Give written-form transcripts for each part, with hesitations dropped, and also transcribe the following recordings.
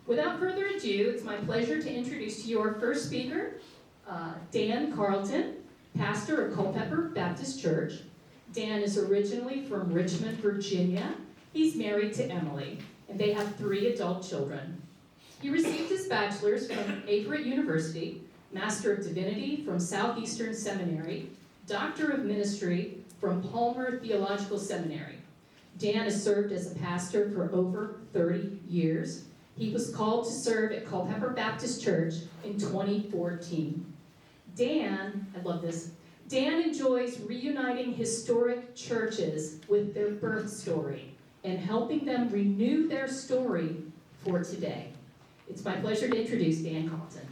Without further ado, it's my pleasure to introduce to you our first speaker, Dan Carlton, pastor of Culpeper Baptist Church. Dan is originally from Richmond, Virginia. He's married to Emily, and they have 3 adult children. He received his bachelor's from Everett University, Master of Divinity from Southeastern Seminary, Doctor of Ministry from Palmer Theological Seminary. Dan has served as a pastor for over 30 years. He was called to serve at Culpeper Baptist Church in 2014. Dan, I love this, Dan enjoys reuniting historic churches with their birth story and helping them renew their story for today. It's my pleasure to introduce Dan Carlton.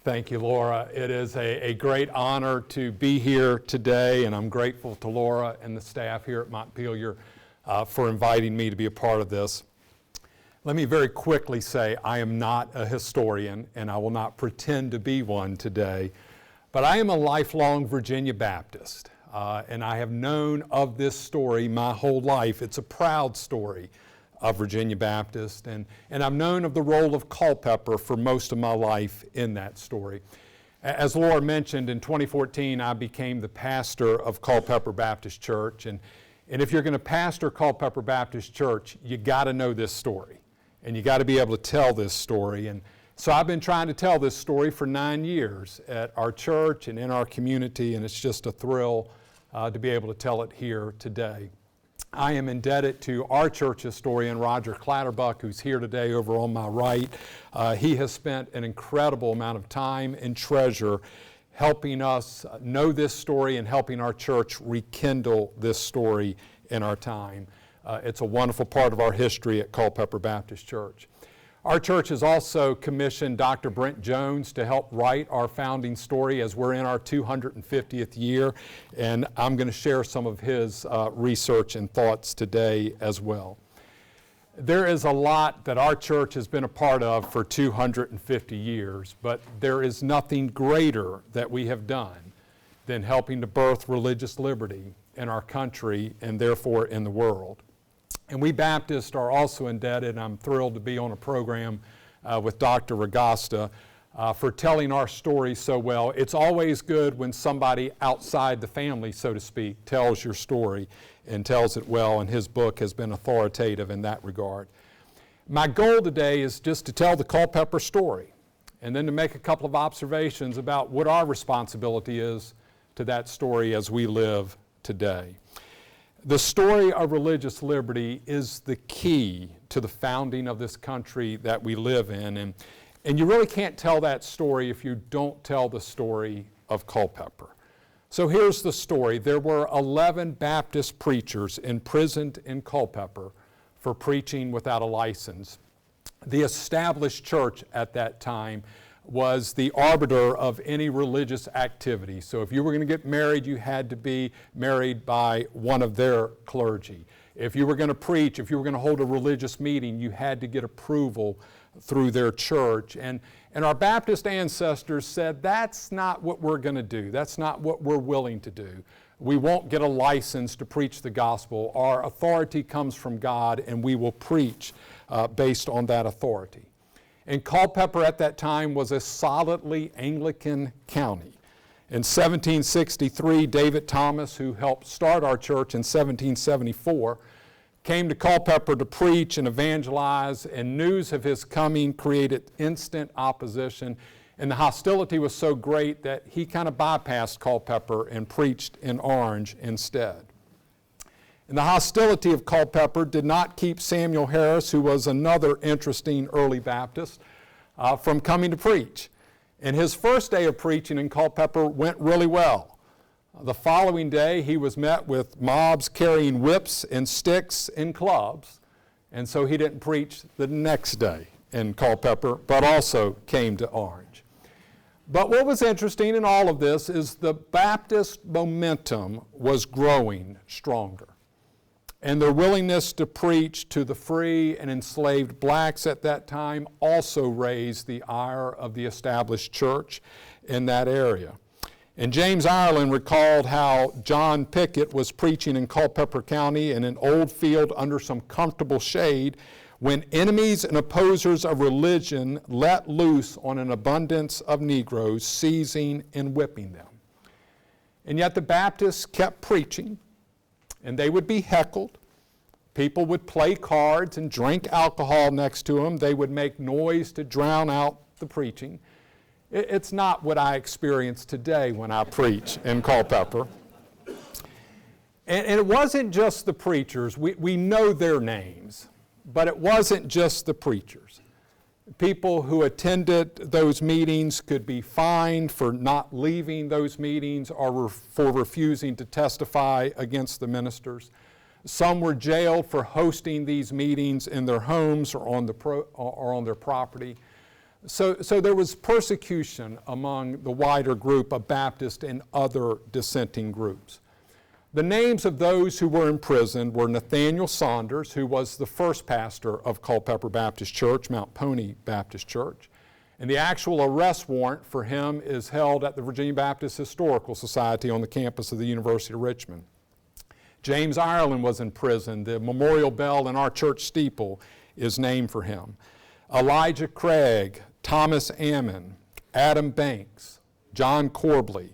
Thank you, Laura. It is a great honor to be here today, and I'm grateful to Laura and the staff here at Montpelier for inviting me to be a part of this. Let me very quickly say I am not a historian, and I will not pretend to be one today, but I am a lifelong Virginia Baptist, and I have known of this story my whole life. It's a proud story of Virginia Baptist, and I've known of the role of Culpeper for most of my life in that story. As Laura mentioned, in 2014 I became the pastor of Culpeper Baptist Church, and if you're going to pastor Culpeper Baptist Church, you got to know this story, and you got to be able to tell this story. And so I've been trying to tell this story for 9 years at our church and in our community, and it's just a thrill to be able to tell it here today. I am indebted to our church historian, Roger Clatterbuck, who's here today over on my right. He has spent an incredible amount of time and treasure helping us know this story and helping our church rekindle this story in our time. It's a wonderful part of our history at Culpeper Baptist Church. Our church has also commissioned Dr. Brent Jones to help write our founding story as we're in our 250th year, and I'm going to share some of his research and thoughts today as well. There is a lot that our church has been a part of for 250 years, but there is nothing greater that we have done than helping to birth religious liberty in our country and therefore in the world. And we Baptists are also indebted, and I'm thrilled to be on a program with Dr. Ragosta for telling our story so well. It's always good when somebody outside the family, so to speak, tells your story and tells it well, and his book has been authoritative in that regard. My goal today is just to tell the Culpeper story and then to make a couple of observations about what our responsibility is to that story as we live today. The story of religious liberty is the key to the founding of this country that we live in. And you really can't tell that story if you don't tell the story of Culpeper. So here's the story. There were 11 Baptist preachers imprisoned in Culpeper for preaching without a license. The established church at that time was the arbiter of any religious activity. So if you were going to get married, you had to be married by one of their clergy. If you were going to preach, if you were going to hold a religious meeting, you had to get approval through their church. And our Baptist ancestors said, that's not what we're going to do. That's not what we're willing to do. We won't get a license to preach the gospel. Our authority comes from God, and we will preach based on that authority. And Culpeper at that time was a solidly Anglican county. In 1763, David Thomas, who helped start our church in 1774, came to Culpeper to preach and evangelize, and news of his coming created instant opposition. And the hostility was so great that he kind of bypassed Culpeper and preached in Orange instead. And the hostility of Culpeper did not keep Samuel Harris, who was another interesting early Baptist, from coming to preach. And his first day of preaching in Culpeper went really well. The following day, he was met with mobs carrying whips and sticks and clubs, and so he didn't preach the next day in Culpeper, but also came to Orange. But what was interesting in all of this is the Baptist momentum was growing stronger. And their willingness to preach to the free and enslaved blacks at that time also raised the ire of the established church in that area. And James Ireland recalled how John Pickett was preaching in Culpeper County in an old field under some comfortable shade when enemies and opposers of religion let loose on an abundance of Negroes, seizing and whipping them. And yet the Baptists kept preaching, and they would be heckled. People would play cards and drink alcohol next to them. They would make noise to drown out the preaching. It's not what I experience today when I preach in Culpeper. And it wasn't just the preachers. We know their names, but it wasn't just the preachers. People who attended those meetings could be fined for not leaving those meetings or for refusing to testify against the ministers. Some were jailed for hosting these meetings in their homes or on their property. So there was persecution among the wider group of Baptist and other dissenting groups. The names of those who were imprisoned were Nathaniel Saunders, who was the first pastor of Culpeper Baptist Church, Mount Pony Baptist Church. And the actual arrest warrant for him is held at the Virginia Baptist Historical Society on the campus of the University of Richmond. James Ireland was in prison. The memorial bell in our church steeple is named for him. Elijah Craig, Thomas Ammon, Adam Banks, John Corbley,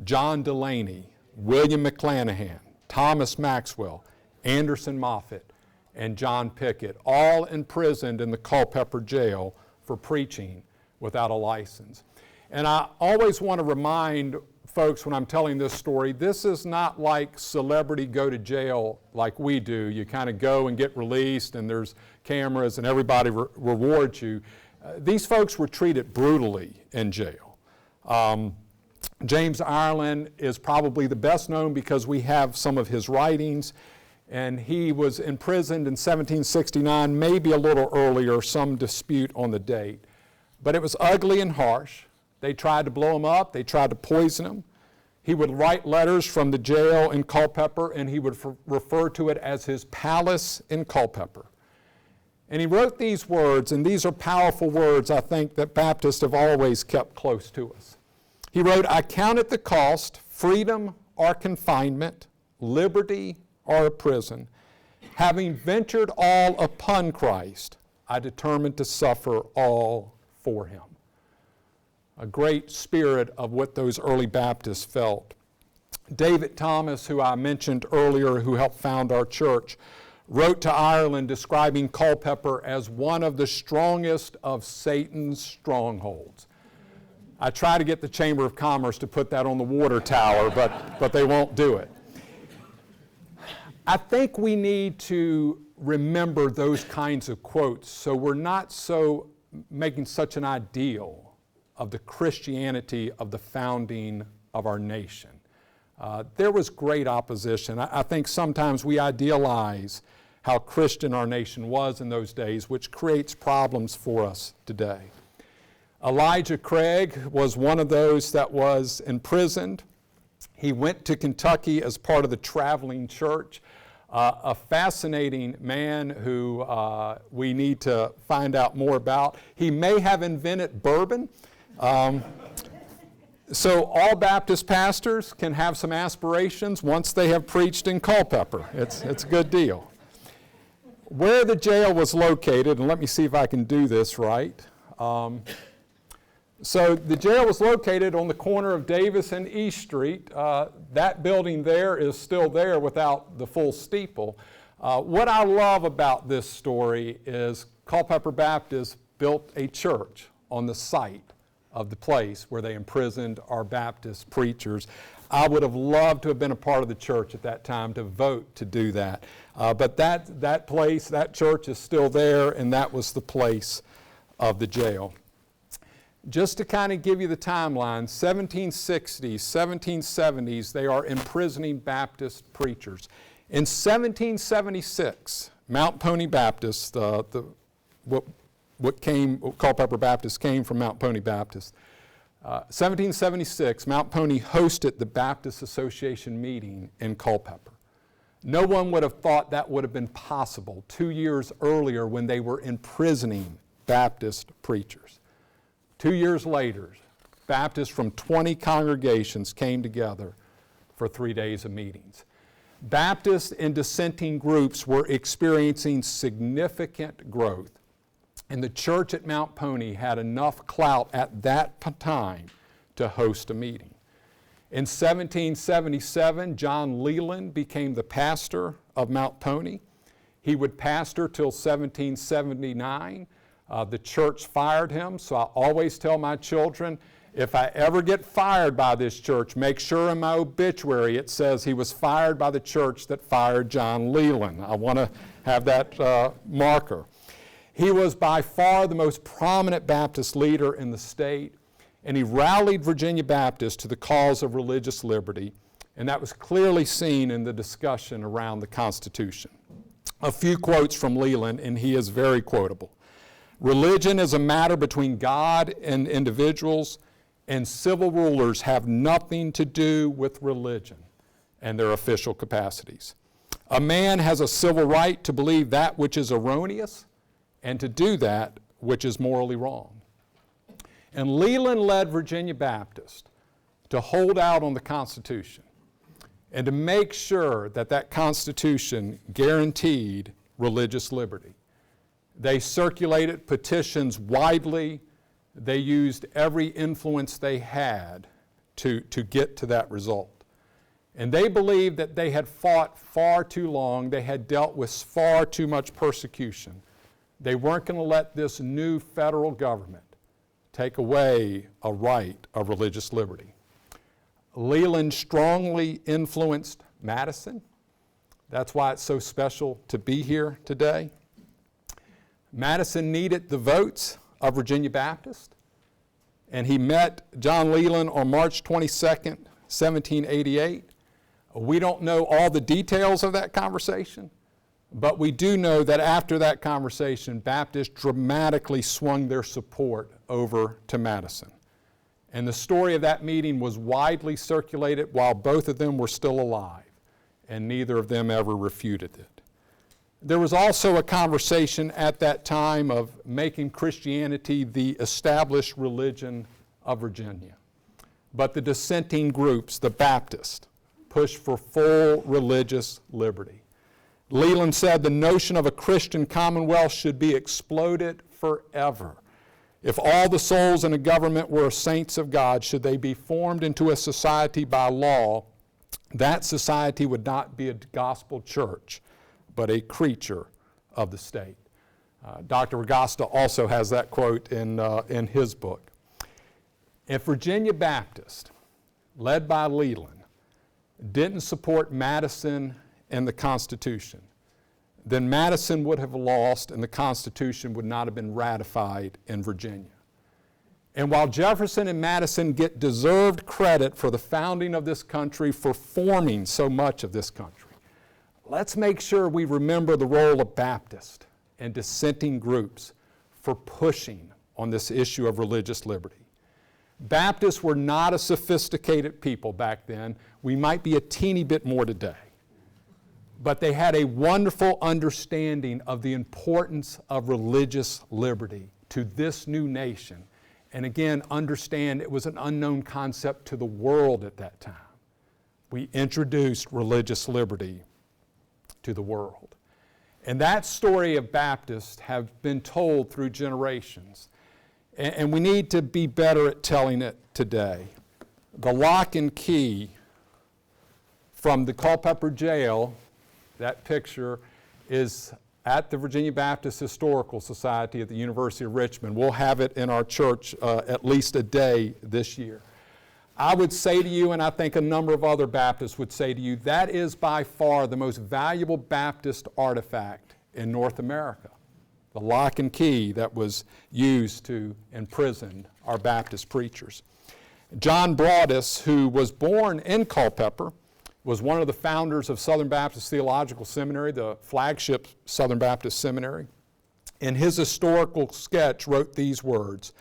John Delaney, William McClanahan, Thomas Maxwell, Anderson Moffett, and John Pickett, all imprisoned in the Culpeper jail for preaching without a license. And I always want to remind folks when I'm telling this story, this is not like celebrity go to jail like we do. You kind of go and get released and there's cameras and everybody rewards you. These folks were treated brutally in jail. James Ireland is probably the best known because we have some of his writings, and he was imprisoned in 1769, maybe a little earlier, some dispute on the date. But it was ugly and harsh. They tried to blow him up. They tried to poison him. He would write letters from the jail in Culpeper, and he would refer to it as his palace in Culpeper. And he wrote these words, and these are powerful words, I think, that Baptists have always kept close to us. He wrote, "I count it the cost, freedom or confinement, liberty or a prison. Having ventured all upon Christ, I determined to suffer all for him." A great spirit of what those early Baptists felt. David Thomas, who I mentioned earlier, who helped found our church, wrote to Ireland describing Culpeper as one of the strongest of Satan's strongholds. I try to get the Chamber of Commerce to put that on the water tower, but they won't do it. I think we need to remember those kinds of quotes so we're not so making such an ideal of the Christianity of the founding of our nation. There was great opposition. I think sometimes we idealize how Christian our nation was in those days, which creates problems for us today. Elijah Craig was one of those that was imprisoned. He went to Kentucky as part of the traveling church. A fascinating man who we need to find out more about. He may have invented bourbon. So all Baptist pastors can have some aspirations once they have preached in Culpeper. It's a good deal. Where the jail was located, and let me see if I can do this right. So the jail was located on the corner of Davis and East Street. That building there is still there without the full steeple. What I love about this story is Culpeper Baptist built a church on the site of the place where they imprisoned our Baptist preachers. I would have loved to have been a part of the church at that time to vote to do that. But that place, that church is still there, and that was the place of the jail. Just to kind of give you the timeline, 1760s, 1770s, they are imprisoning Baptist preachers. In 1776, Mount Pony Baptist, what Culpeper Baptist came from Mount Pony Baptist. 1776, Mount Pony hosted the Baptist Association meeting in Culpeper. No one would have thought that would have been possible 2 years earlier when they were imprisoning Baptist preachers. 2 years later, Baptists from 20 congregations came together for 3 days of meetings. Baptist and dissenting groups were experiencing significant growth, and the church at Mount Pony had enough clout at that time to host a meeting. In 1777, John Leland became the pastor of Mount Pony. He would pastor till 1779. The church fired him, so I always tell my children, if I ever get fired by this church, make sure in my obituary it says he was fired by the church that fired John Leland. I want to have that marker. He was by far the most prominent Baptist leader in the state, and he rallied Virginia Baptists to the cause of religious liberty, and that was clearly seen in the discussion around the Constitution. A few quotes from Leland, and he is very quotable. "Religion is a matter between God and individuals, and civil rulers have nothing to do with religion and their official capacities. A man has a civil right to believe that which is erroneous and to do that which is morally wrong." And Leland led Virginia Baptist to hold out on the Constitution and to make sure that that Constitution guaranteed religious liberty. They circulated petitions widely. They used every influence they had to get to that result. And they believed that they had fought far too long. They had dealt with far too much persecution. They weren't going to let this new federal government take away a right of religious liberty. Leland strongly influenced Madison. That's why it's so special to be here today. Madison needed the votes of Virginia Baptist, and he met John Leland on March 22nd, 1788. We don't know all the details of that conversation, but we do know that after that conversation, Baptists dramatically swung their support over to Madison. And the story of that meeting was widely circulated while both of them were still alive, and neither of them ever refuted it. There was also a conversation at that time of making Christianity the established religion of Virginia. But the dissenting groups, the Baptists, pushed for full religious liberty. Leland said the notion of a Christian commonwealth should be exploded forever. If all the souls in a government were saints of God, should they be formed into a society by law, that society would not be a gospel church, but a creature of the state. Dr. Ragosta also has that quote in his book. If Virginia Baptist, led by Leland, didn't support Madison and the Constitution, then Madison would have lost and the Constitution would not have been ratified in Virginia. And while Jefferson and Madison get deserved credit for the founding of this country, for forming so much of this country, let's make sure we remember the role of Baptist and dissenting groups for pushing on this issue of religious liberty. Baptists were not a sophisticated people back then. We might be a teeny bit more today. But they had a wonderful understanding of the importance of religious liberty to this new nation. And again, understand it was an unknown concept to the world at that time. We introduced religious liberty to the world. And that story of Baptists have been told through generations. And we need to be better at telling it today. The lock and key from the Culpeper Jail, that picture, is at the Virginia Baptist Historical Society at the University of Richmond. We'll have it in our church at least a day this year. I would say to you, and I think a number of other Baptists would say to you, that is by far the most valuable Baptist artifact in North America. The lock and key that was used to imprison our Baptist preachers. John Broadus, who was born in Culpeper, was one of the founders of Southern Baptist Theological Seminary, the flagship Southern Baptist Seminary. In his historical sketch wrote these words,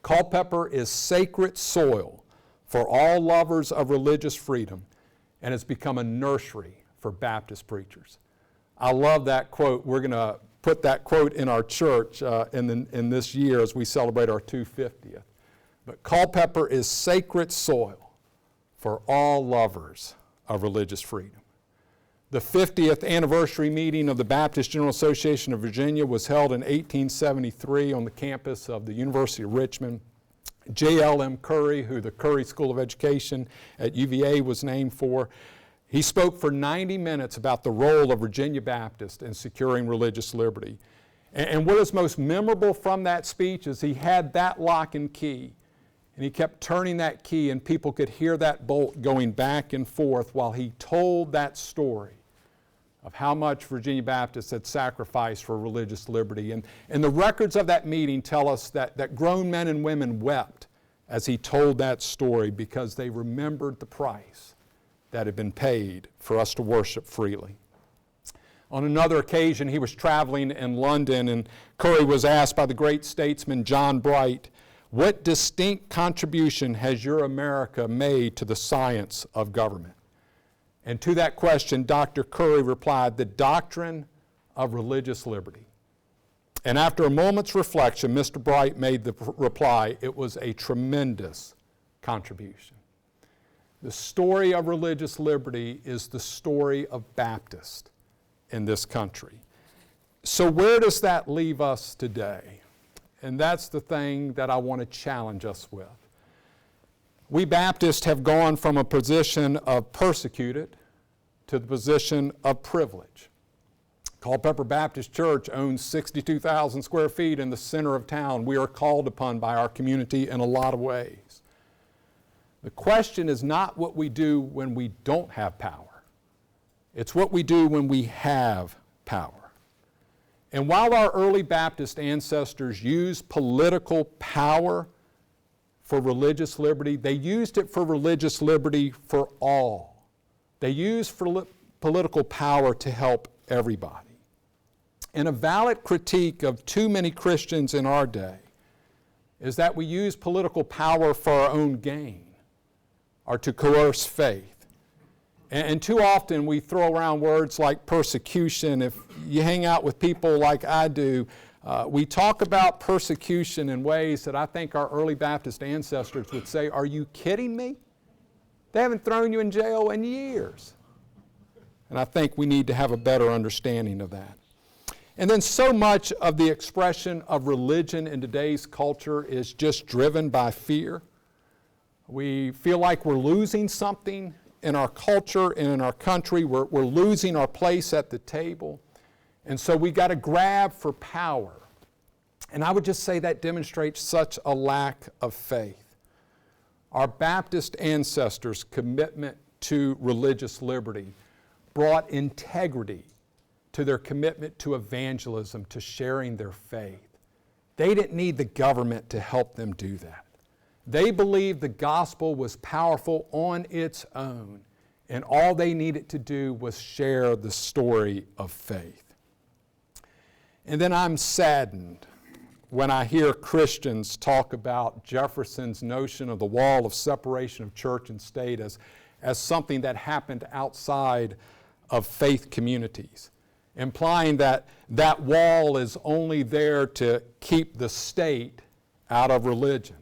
"Culpeper is sacred soil for all lovers of religious freedom and has become a nursery for Baptist preachers." I love that quote. We're going to put that quote in our church in this year as we celebrate our 250th. But Culpeper is sacred soil for all lovers of religious freedom. The 50th anniversary meeting of the Baptist General Association of Virginia was held in 1873 on the campus of the University of Richmond. J.L.M. Curry, who the Curry School of Education at UVA was named for, he spoke for 90 minutes about the role of Virginia Baptist in securing religious liberty. And what is most memorable from that speech is he had that lock and key, and he kept turning that key, and people could hear that bolt going back and forth while he told that story of how much Virginia Baptists had sacrificed for religious liberty. And the records of that meeting tell us that grown men and women wept as he told that story because they remembered the price that had been paid for us to worship freely. On another occasion, he was traveling in London, and Curry was asked by the great statesman John Bright, "What distinct contribution has your America made to the science of government?" And to that question, Dr. Curry replied, "The doctrine of religious liberty." And after a moment's reflection, Mr. Bright made the reply, "It was a tremendous contribution." The story of religious liberty is the story of Baptists in this country. So where does that leave us today? And that's the thing that I want to challenge us with. We Baptists have gone from a position of persecuted to the position of privilege. Culpeper Baptist Church owns 62,000 square feet in the center of town. We are called upon by our community in a lot of ways. The question is not what we do when we don't have power. It's what we do when we have power. And while our early Baptist ancestors used political power for religious liberty, they used it for religious liberty for all. They used political power to help everybody. And a valid critique of too many Christians in our day is that we use political power for our own gain or to coerce faith. And too often we throw around words like persecution. If you hang out with people like I do, we talk about persecution in ways that I think our early Baptist ancestors would say, "Are you kidding me? They haven't thrown you in jail in years." And I think we need to have a better understanding of that. And then so much of the expression of religion in today's culture is just driven by fear. We feel like we're losing something in our culture and in our country. We're losing our place at the table. And so we got to grab for power. And I would just say that demonstrates such a lack of faith. Our Baptist ancestors' commitment to religious liberty brought integrity to their commitment to evangelism, to sharing their faith. They didn't need the government to help them do that. They believed the gospel was powerful on its own, and all they needed to do was share the story of faith. And then I'm saddened when I hear Christians talk about Jefferson's notion of the wall of separation of church and state as something that happened outside of faith communities, implying that that wall is only there to keep the state out of religion.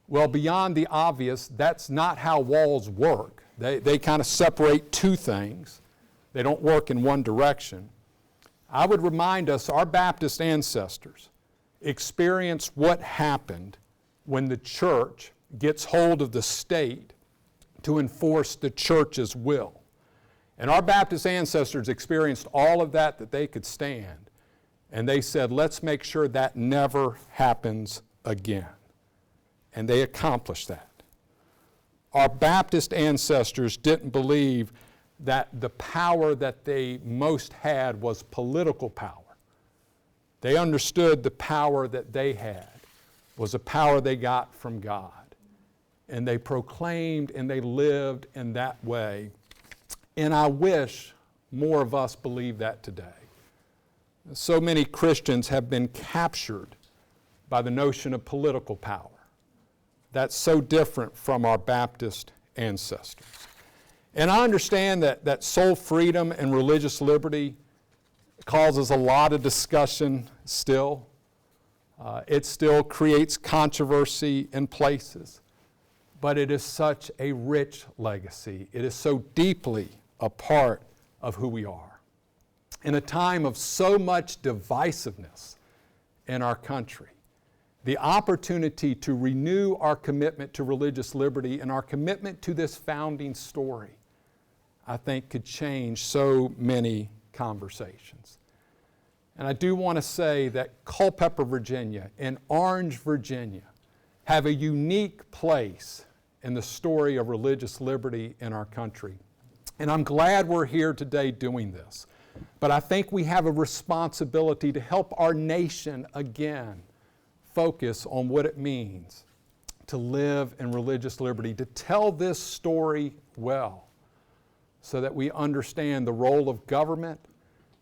Well, beyond the obvious, that's not how walls work. They kind of separate two things. They don't work in one direction. I would remind us, our Baptist ancestors experienced what happened when the church gets hold of the state to enforce the church's will. And our Baptist ancestors experienced all of that they could stand. And they said, let's make sure that never happens again. And they accomplished that. Our Baptist ancestors didn't believe that the power that they most had was political power. They understood the power that they had was a power they got from God. And they proclaimed and they lived in that way. And I wish more of us believe that today. So many Christians have been captured by the notion of political power. That's so different from our Baptist ancestors. And I understand that soul freedom and religious liberty causes a lot of discussion still. It still creates controversy in places. But it is such a rich legacy. It is so deeply a part of who we are. In a time of so much divisiveness in our country, the opportunity to renew our commitment to religious liberty and our commitment to this founding story, I think could change so many conversations. And I do want to say that Culpeper, Virginia, and Orange, Virginia, have a unique place in the story of religious liberty in our country. And I'm glad we're here today doing this. But I think we have a responsibility to help our nation again focus on what it means to live in religious liberty, to tell this story well, so that we understand the role of government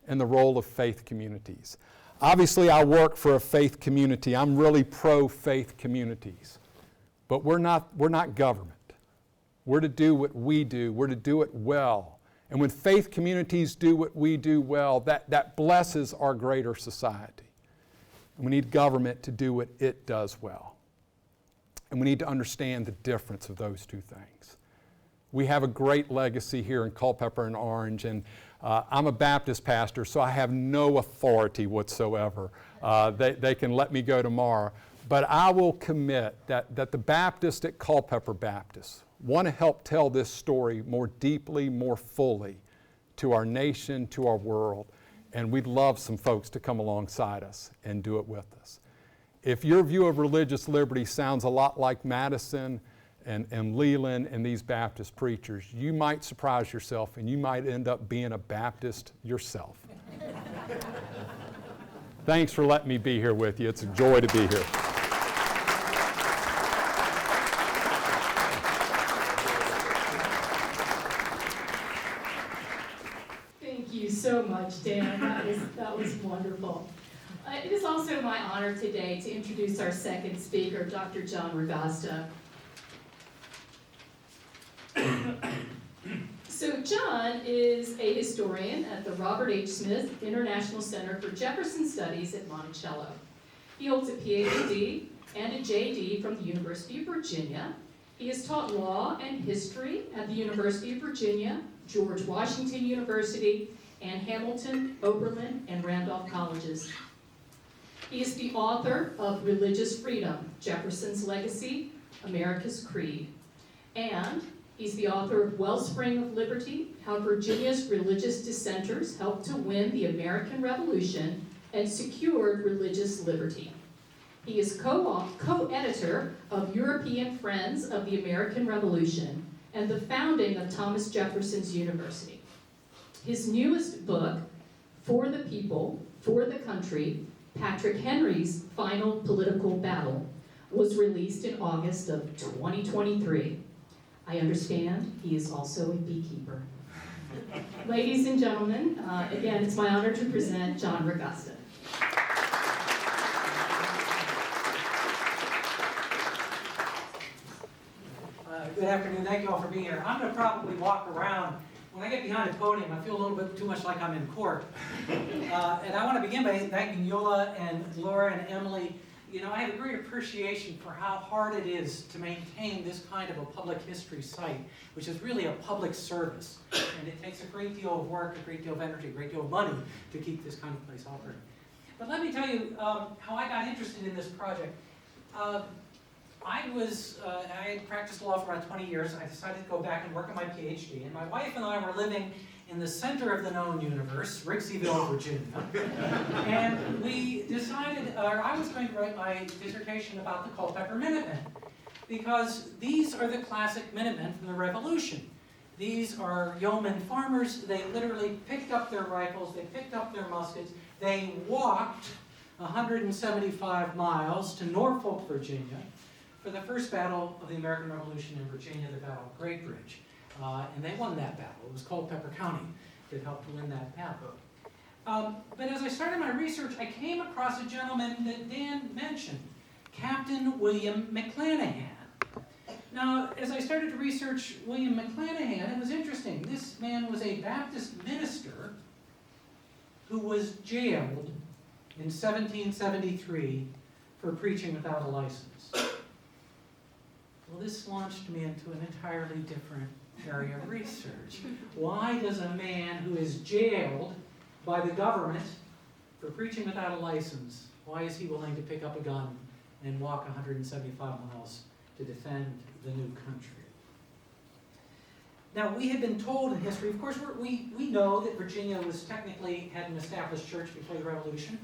and the role of faith communities. Obviously, I work for a faith community. I'm really pro-faith communities. But we're not government. We're to do what we do. We're to do it well. And when faith communities do what we do well, that blesses our greater society. And we need government to do what it does well. And we need to understand the difference of those two things. We have a great legacy here in Culpeper and Orange, and I'm a Baptist pastor, so I have no authority whatsoever. They can let me go tomorrow. But I will commit that the Baptists at Culpeper Baptist want to help tell this story more deeply, more fully to our nation, to our world, and we'd love some folks to come alongside us and do it with us. If your view of religious liberty sounds a lot like Madison and Leland and these Baptist preachers, you might surprise yourself and you might end up being a Baptist yourself. Thanks for letting me be here with you. It's a joy to be here. Thank you so much, Dan. That was wonderful. It is also my honor today to introduce our second speaker, Dr. John Ragosta. So John is a historian at the Robert H. Smith International Center for Jefferson Studies at Monticello. He holds a PhD and a JD from the University of Virginia. He has taught law and history at the University of Virginia, George Washington University, and Hamilton, Oberlin, and Randolph Colleges. He is the author of Religious Freedom, Jefferson's Legacy, America's Creed. And he's the author of Wellspring of Liberty, How Virginia's Religious Dissenters Helped to Win the American Revolution and Secured Religious Liberty. He is co-editor of European Friends of the American Revolution and the founding of Thomas Jefferson's University. His newest book, For the People, For the Country, Patrick Henry's Final Political Battle, was released in August of 2023. I understand he is also a beekeeper. Ladies and gentlemen, again, it's my honor to present John Ragosta. Good afternoon. Thank you all for being here. I'm going to probably walk around. When I get behind a podium, I feel a little bit too much like I'm in court. And I want to begin by thanking Yola and Laura and Emily. You know, I have a great appreciation for how hard it is to maintain this kind of a public history site, which is really a public service. And it takes a great deal of work, a great deal of energy, a great deal of money to keep this kind of place operating. But let me tell you how I got interested in this project. I had practiced law for about 20 years. I decided to go back and work on my PhD. And my wife and I were living in the center of the known universe, Rixieville, Virginia. And we decided, I was going to write my dissertation about the Culpeper Minutemen, because these are the classic Minutemen from the Revolution. These are yeoman farmers. They literally picked up their rifles, they picked up their muskets, they walked 175 miles to Norfolk, Virginia, for the first battle of the American Revolution in Virginia, the Battle of Great Bridge. And they won that battle. It was Culpeper County that helped to win that battle. But as I started my research, I came across a gentleman that Dan mentioned, Captain William McClanahan. Now, as I started to research William McClanahan, it was interesting. This man was a Baptist minister who was jailed in 1773 for preaching without a license. Well, this launched me into an entirely different area of research. Why does a man who is jailed by the government for preaching without a license, why is he willing to pick up a gun and walk 175 miles to defend the new country? Now, we have been told in history, of course, we know that Virginia was technically had an established church before the Revolution,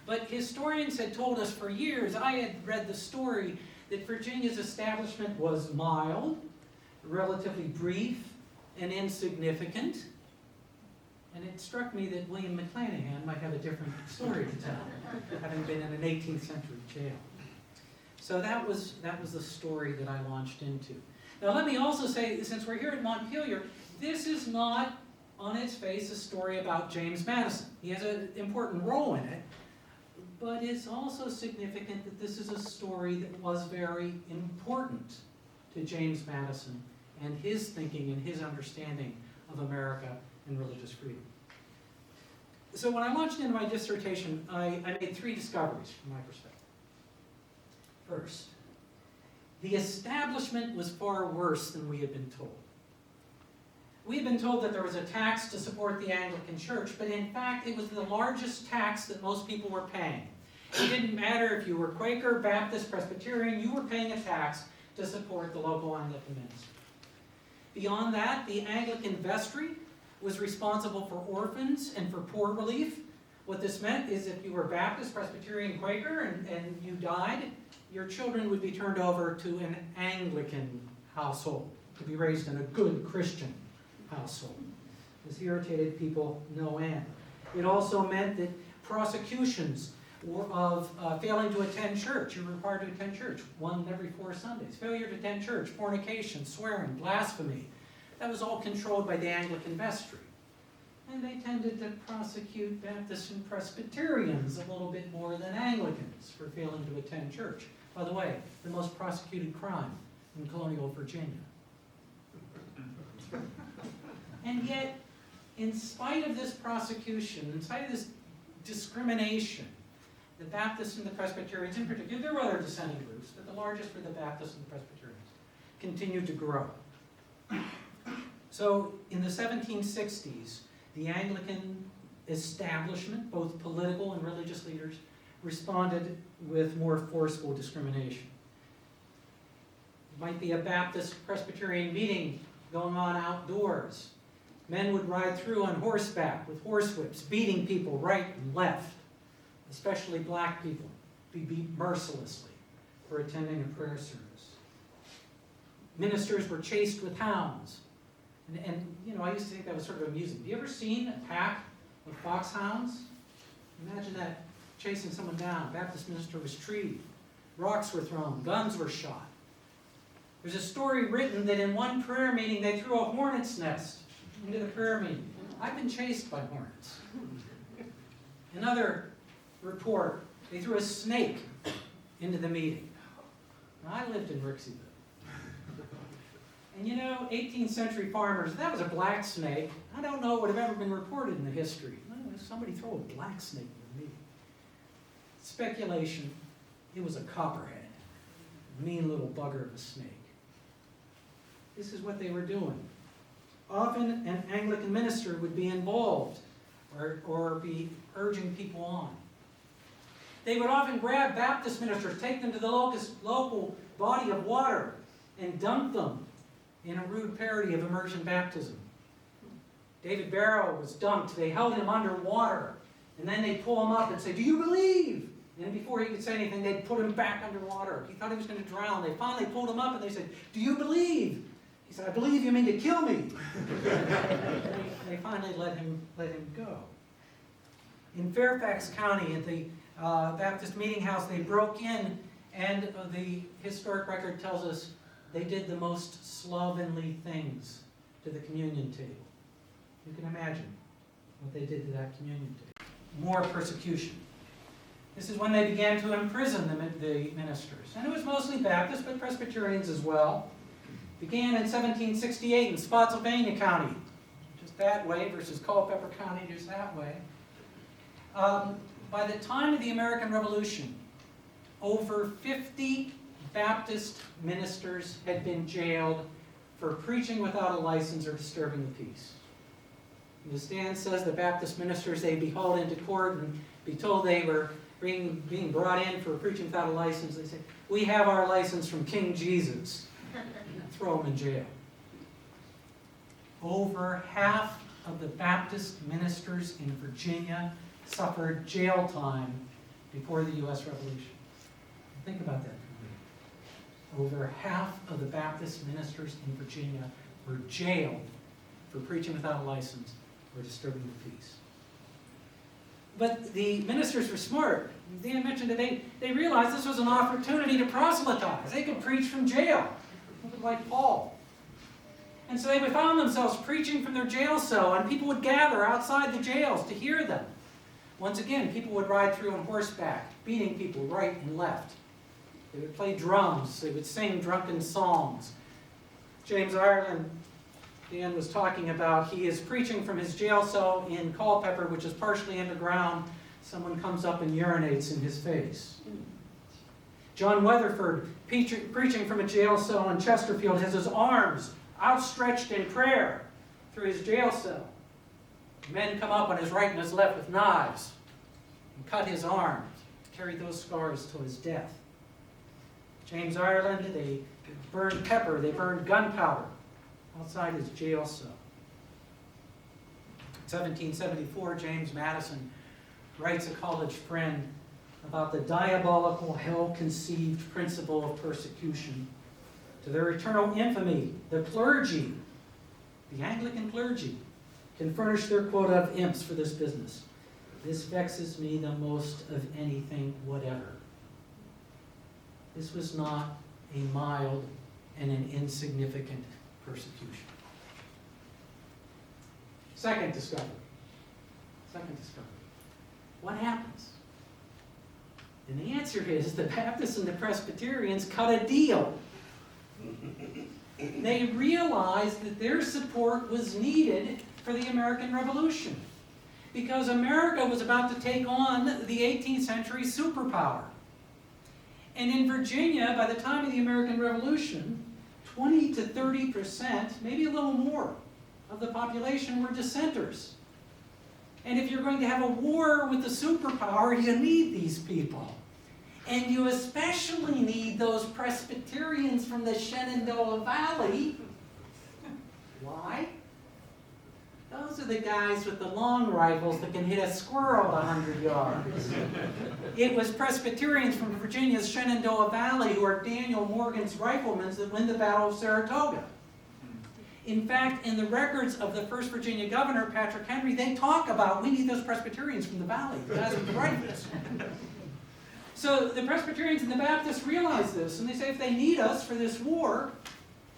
but historians had told us for years, I had read the story, that Virginia's establishment was mild, relatively brief, and insignificant. And it struck me that William McClanahan might have a different story to tell, having been in an 18th century jail. So that was the story that I launched into. Now let me also say, since we're here at Montpelier, this is not, on its face, a story about James Madison. He has an important role in it, but it's also significant that this is a story that was very important to James Madison and his thinking and his understanding of America and religious freedom. So when I launched into my dissertation, I made three discoveries from my perspective. First, the establishment was far worse than we had been told. We had been told that there was a tax to support the Anglican Church, but in fact it was the largest tax that most people were paying. It didn't matter if you were Quaker, Baptist, Presbyterian, you were paying a tax to support the local Anglican ministry. Beyond that, the Anglican vestry was responsible for orphans and for poor relief. What this meant is if you were Baptist, Presbyterian, Quaker, and you died, your children would be turned over to an Anglican household to be raised in a good Christian household. This irritated people no end. It also meant that prosecutions of failing to attend church, you're required to attend church, one every 4 Sundays. Failure to attend church, fornication, swearing, blasphemy, that was all controlled by the Anglican vestry. And they tended to prosecute Baptists and Presbyterians a little bit more than Anglicans for failing to attend church. By the way, the most prosecuted crime in colonial Virginia. And yet, in spite of this prosecution, in spite of this discrimination, the Baptists and the Presbyterians in particular, there were other dissenting groups, but the largest were the Baptists and the Presbyterians, continued to grow. So in the 1760s, the Anglican establishment, both political and religious leaders, responded with more forceful discrimination. It might be a Baptist Presbyterian meeting going on outdoors. Men would ride through on horseback with horsewhips, beating people right and left, especially black people, be beat mercilessly for attending a prayer service. Ministers were chased with hounds. And you know, I used to think that was sort of amusing. Have you ever seen a pack of foxhounds? Imagine that, chasing someone down. A Baptist minister was treed. Rocks were thrown. Guns were shot. There's a story written that in one prayer meeting they threw a hornet's nest into the prayer meeting. I've been chased by hornets. Another report, they threw a snake into the meeting. Now, I lived in Rixeyville. And you know, 18th century farmers, that was a black snake. I don't know what would have ever been reported in the history. Somebody throw a black snake in the meeting. Speculation, it was a copperhead. A mean little bugger of a snake. This is what they were doing. Often an Anglican minister would be involved or be urging people on. They would often grab Baptist ministers, take them to the local body of water, and dunk them in a rude parody of immersion baptism. David Barrow was dunked. They held him underwater, and then they'd pull him up and say, "Do you believe?" And before he could say anything, they'd put him back underwater. He thought he was going to drown. They finally pulled him up, and they said, "Do you believe?" He said, "I believe you mean to kill me." They finally let him go. In Fairfax County, at the Baptist Meeting House, they broke in, and the historic record tells us they did the most slovenly things to the communion table. You can imagine what they did to that communion table. More persecution. This is when they began to imprison the ministers. And it was mostly Baptists, but Presbyterians as well. Began in 1768 in Spotsylvania County, just that way, versus Culpeper County, just that way. By the time of the American Revolution, over 50 Baptist ministers had been jailed for preaching without a license or disturbing the peace. And as Dan says, the Baptist ministers, they'd be hauled into court and be told they were being brought in for preaching without a license. They say, we have our license from King Jesus. Throw them in jail. Over half of the Baptist ministers in Virginia suffered jail time before the U.S. Revolution. Think about that for a minute. Over half of the Baptist ministers in Virginia were jailed for preaching without a license or disturbing the peace. But the ministers were smart. Dan mentioned that they realized this was an opportunity to proselytize. They could preach from jail, like Paul. And so they would find themselves preaching from their jail cell, and people would gather outside the jails to hear them. Once again, people would ride through on horseback, beating people right and left. They would play drums. They would sing drunken songs. James Ireland, Dan was talking about, he is preaching from his jail cell in Culpeper, which is partially underground. Someone comes up and urinates in his face. John Weatherford, preaching from a jail cell in Chesterfield, has his arms outstretched in prayer through his jail cell. Men come up on his right and his left with knives and cut his arms, carry those scars till his death. James Ireland, they burned pepper, they burned gunpowder outside his jail cell. In 1774, James Madison writes a college friend about the diabolical, hell-conceived principle of persecution. To their eternal infamy, the clergy, the Anglican clergy, can furnish their quota of imps for this business. This vexes me the most of anything whatever. This was not a mild and an insignificant persecution. Second discovery. What happens? And the answer is the Baptists and the Presbyterians cut a deal. They realized that their support was needed for the American Revolution, because America was about to take on the 18th century superpower. And in Virginia, by the time of the American Revolution, 20 to 30%, maybe a little more, of the population were dissenters. And if you're going to have a war with the superpower, you need these people. And you especially need those Presbyterians from the Shenandoah Valley. Why? Those are the guys with the long rifles that can hit a squirrel 100 yards. It was Presbyterians from Virginia's Shenandoah Valley who are Daniel Morgan's riflemen that win the Battle of Saratoga. In fact, in the records of the first Virginia governor, Patrick Henry, they talk about, we need those Presbyterians from the valley, the guys with the rifles. So the Presbyterians and the Baptists realize this, and they say if they need us for this war,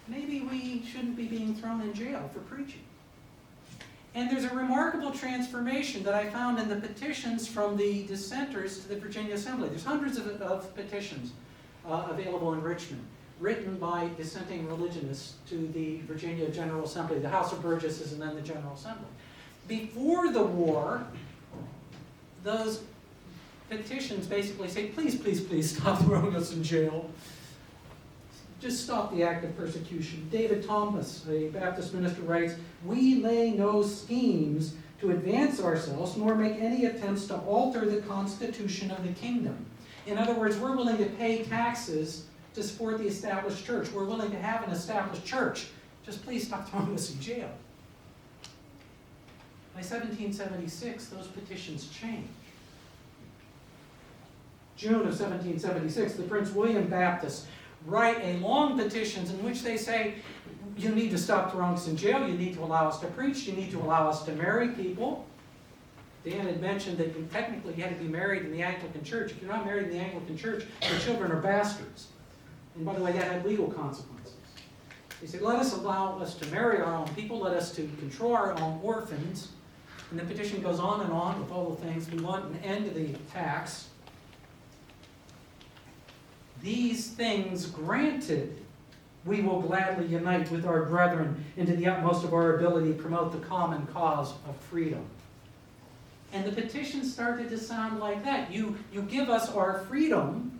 maybe we shouldn't be being thrown in jail for preaching. And there's a remarkable transformation that I found in the petitions from the dissenters to the Virginia Assembly. There's hundreds of petitions available in Richmond, written by dissenting religionists to the Virginia General Assembly, the House of Burgesses, and then the General Assembly. Before the war, those petitions basically say, please, please, please stop throwing us in jail. Just stop the act of persecution. David Thomas, a Baptist minister, writes, we lay no schemes to advance ourselves, nor make any attempts to alter the constitution of the kingdom. In other words, we're willing to pay taxes to support the established church. We're willing to have an established church. Just please stop throwing us in jail. By 1776, those petitions change. June of 1776, the Prince William Baptists write a long petitions in which they say, you need to stop throwing us in jail, you need to allow us to preach, you need to allow us to marry people. Dan had mentioned that technically you had to be married in the Anglican Church. If you're not married in the Anglican Church, your children are bastards. And by the way, that had legal consequences. They said, let us allow us to marry our own people, let us to control our own orphans. And the petition goes on and on with all the things. We want an end to the tax. These things granted, we will gladly unite with our brethren and to the utmost of our ability promote the common cause of freedom. And the petition started to sound like that. You give us our freedom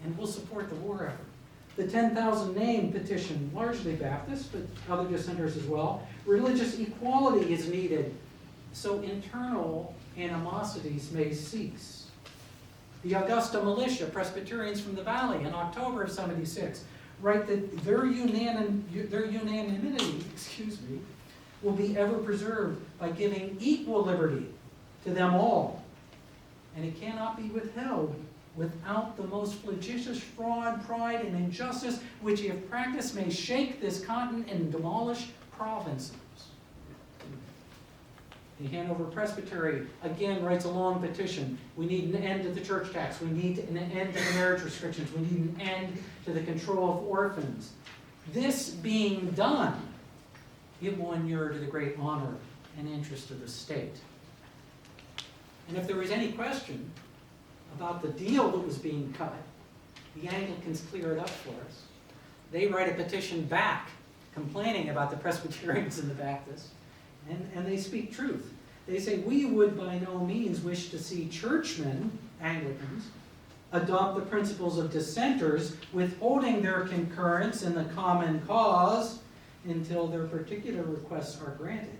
and we'll support the war effort. The 10,000 name petition, largely Baptist, but other dissenters as well. Religious equality is needed so internal animosities may cease. The Augusta Militia, Presbyterians from the Valley, in October of '76, write that their unanimity, will be ever preserved by giving equal liberty to them all. And it cannot be withheld without the most flagitious fraud, pride, and injustice, which if practiced may shake this continent and demolish provinces. The Hanover Presbytery, again, writes a long petition. We need an end to the church tax. We need an end to the marriage restrictions. We need an end to the control of orphans. This being done, it will inure to the great honor and interest of the state. And if there was any question about the deal that was being cut, the Anglicans clear it up for us. They write a petition back complaining about the Presbyterians and the Baptists, and they speak truth. They say, we would by no means wish to see churchmen, Anglicans, adopt the principles of dissenters, withholding their concurrence in the common cause until their particular requests are granted,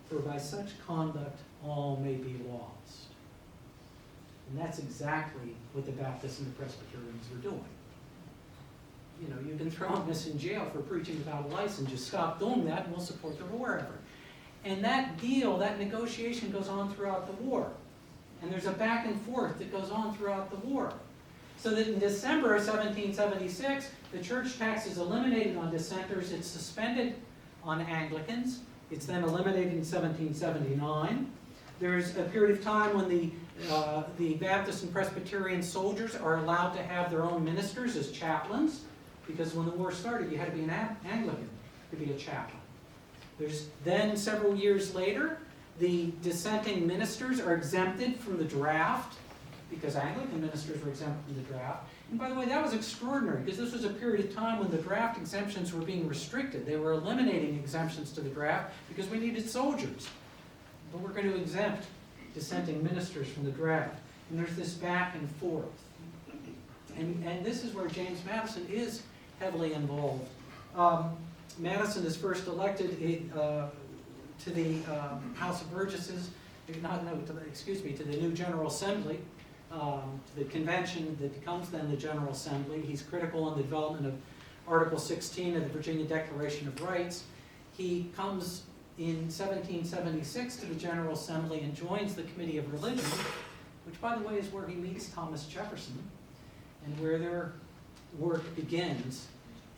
for by such conduct all may be lost. And that's exactly what the Baptists and the Presbyterians are doing. You know, you can throw us in jail for preaching without a license. Just stop doing that and we'll support the war effort. And that deal, that negotiation goes on throughout the war. And there's a back and forth that goes on throughout the war. So that in December of 1776, the church tax is eliminated on dissenters. It's suspended on Anglicans. It's then eliminated in 1779. There's a period of time when the Baptist and Presbyterian soldiers are allowed to have their own ministers as chaplains, because when the war started, you had to be an Anglican to be a chaplain. There's then, several years later, the dissenting ministers are exempted from the draft, because Anglican ministers were exempt from the draft. And by the way, that was extraordinary, because this was a period of time when the draft exemptions were being restricted. They were eliminating exemptions to the draft because we needed soldiers. But we're going to exempt dissenting ministers from the draft. And there's this back and forth. And this is where James Madison is heavily involved. Madison is first elected to the House of Burgesses, to the new General Assembly, to the convention that becomes then the General Assembly. He's critical in the development of Article 16 of the Virginia Declaration of Rights. He comes in 1776 to the General Assembly and joins the Committee of Religion, which, by the way, is where he meets Thomas Jefferson and where their work begins.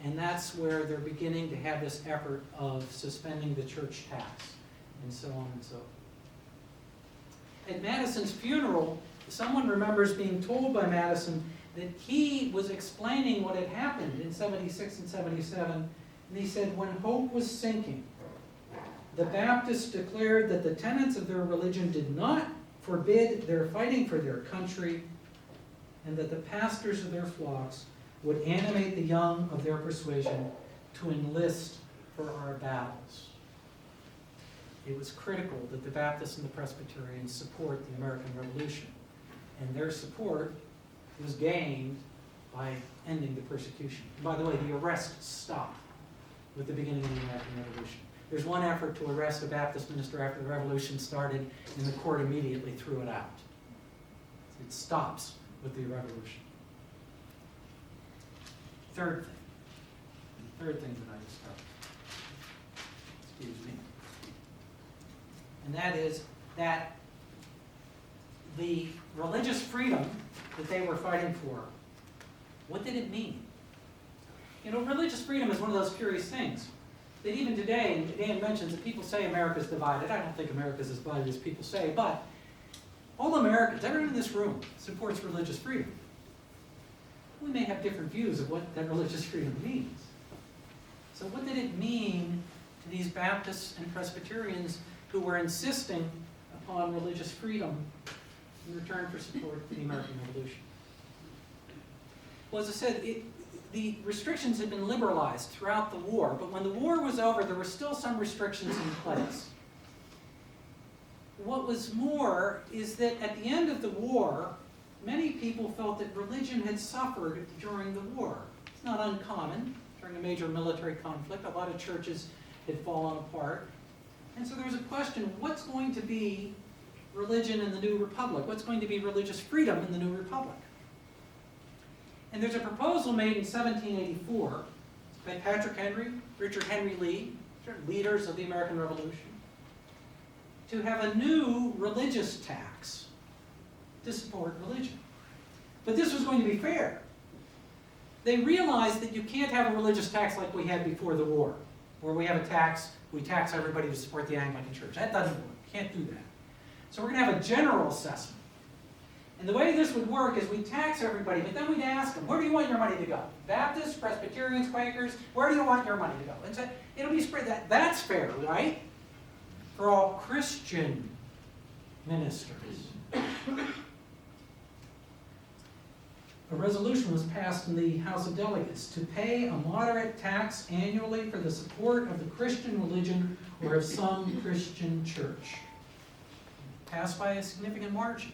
And that's where they're beginning to have this effort of suspending the church tax, and so on and so forth. At Madison's funeral, someone remembers being told by Madison that he was explaining what had happened in 76 and 77, and he said, when hope was sinking, the Baptists declared that the tenets of their religion did not forbid their fighting for their country, and that the pastors of their flocks would animate the young of their persuasion to enlist for our battles. It was critical that the Baptists and the Presbyterians support the American Revolution, and their support was gained by ending the persecution. And by the way, the arrests stopped with the beginning of the American Revolution. There's one effort to arrest a Baptist minister after the revolution started, and the court immediately threw it out. It stops with the revolution. Third thing that I discovered, excuse me, and that is that the religious freedom that they were fighting for, what did it mean? You know, religious freedom is one of those curious things that even today, and Dan mentions that people say America's divided. I don't think America's as divided as people say, but all Americans, everyone in this room, supports religious freedom. We may have different views of what that religious freedom means. So what did it mean to these Baptists and Presbyterians who were insisting upon religious freedom in return for support for the American Revolution? Well, as I said, the restrictions had been liberalized throughout the war, but when the war was over, there were still some restrictions in place. What was more is that at the end of the war, many people felt that religion had suffered during the war. It's not uncommon. During a major military conflict, a lot of churches had fallen apart. And so there was a question, what's going to be religion in the new republic? What's going to be religious freedom in the new republic? And there's a proposal made in 1784 by Patrick Henry, Richard Henry Lee, leaders of the American Revolution, to have a new religious tax to support religion. But this was going to be fair. They realized that you can't have a religious tax like we had before the war, where we have a tax, we tax everybody to support the Anglican Church. That doesn't work. Can't do that. So we're going to have a general assessment. And the way this would work is we tax everybody, but then we'd ask them, where do you want your money to go? Baptists, Presbyterians, Quakers, where do you want your money to go? And so it'll be spread. That's fair, right? For all Christian ministers. A resolution was passed in the House of Delegates to pay a moderate tax annually for the support of the Christian religion or of some Christian church. Passed by a significant margin.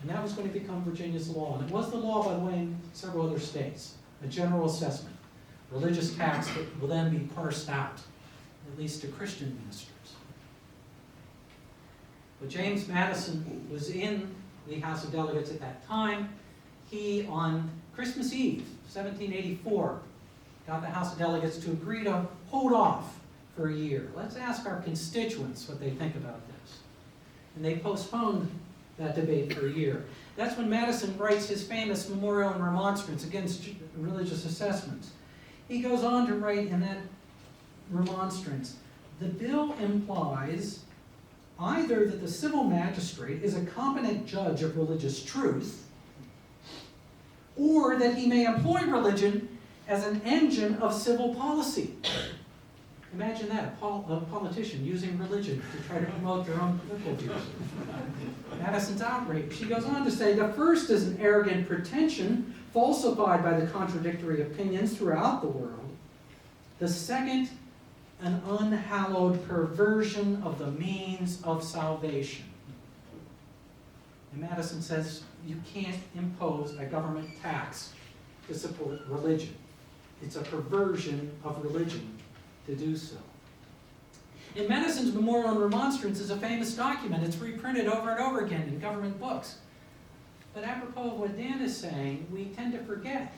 And that was going to become Virginia's law. And it was the law, by the way, in several other states. A general assessment. Religious tax that will then be parsed out, at least to Christian ministers. But James Madison was in the House of Delegates at that time. He, on Christmas Eve, 1784, got the House of Delegates to agree to hold off for a year. Let's ask our constituents what they think about this. And they postponed that debate for a year. That's when Madison writes his famous Memorial and Remonstrance against religious assessments. He goes on to write in that remonstrance, the bill implies either that the civil magistrate is a competent judge of religious truth, or that he may employ religion as an engine of civil policy. Imagine that, a politician using religion to try to promote their own political views. Madison's outraged. She goes on to say, the first is an arrogant pretension falsified by the contradictory opinions throughout the world. The second, an unhallowed perversion of the means of salvation. And Madison says, you can't impose a government tax to support religion. It's a perversion of religion to do so. And Madison's Memorial and Remonstrance is a famous document. It's reprinted over and over again in government books. But apropos of what Dan is saying, we tend to forget.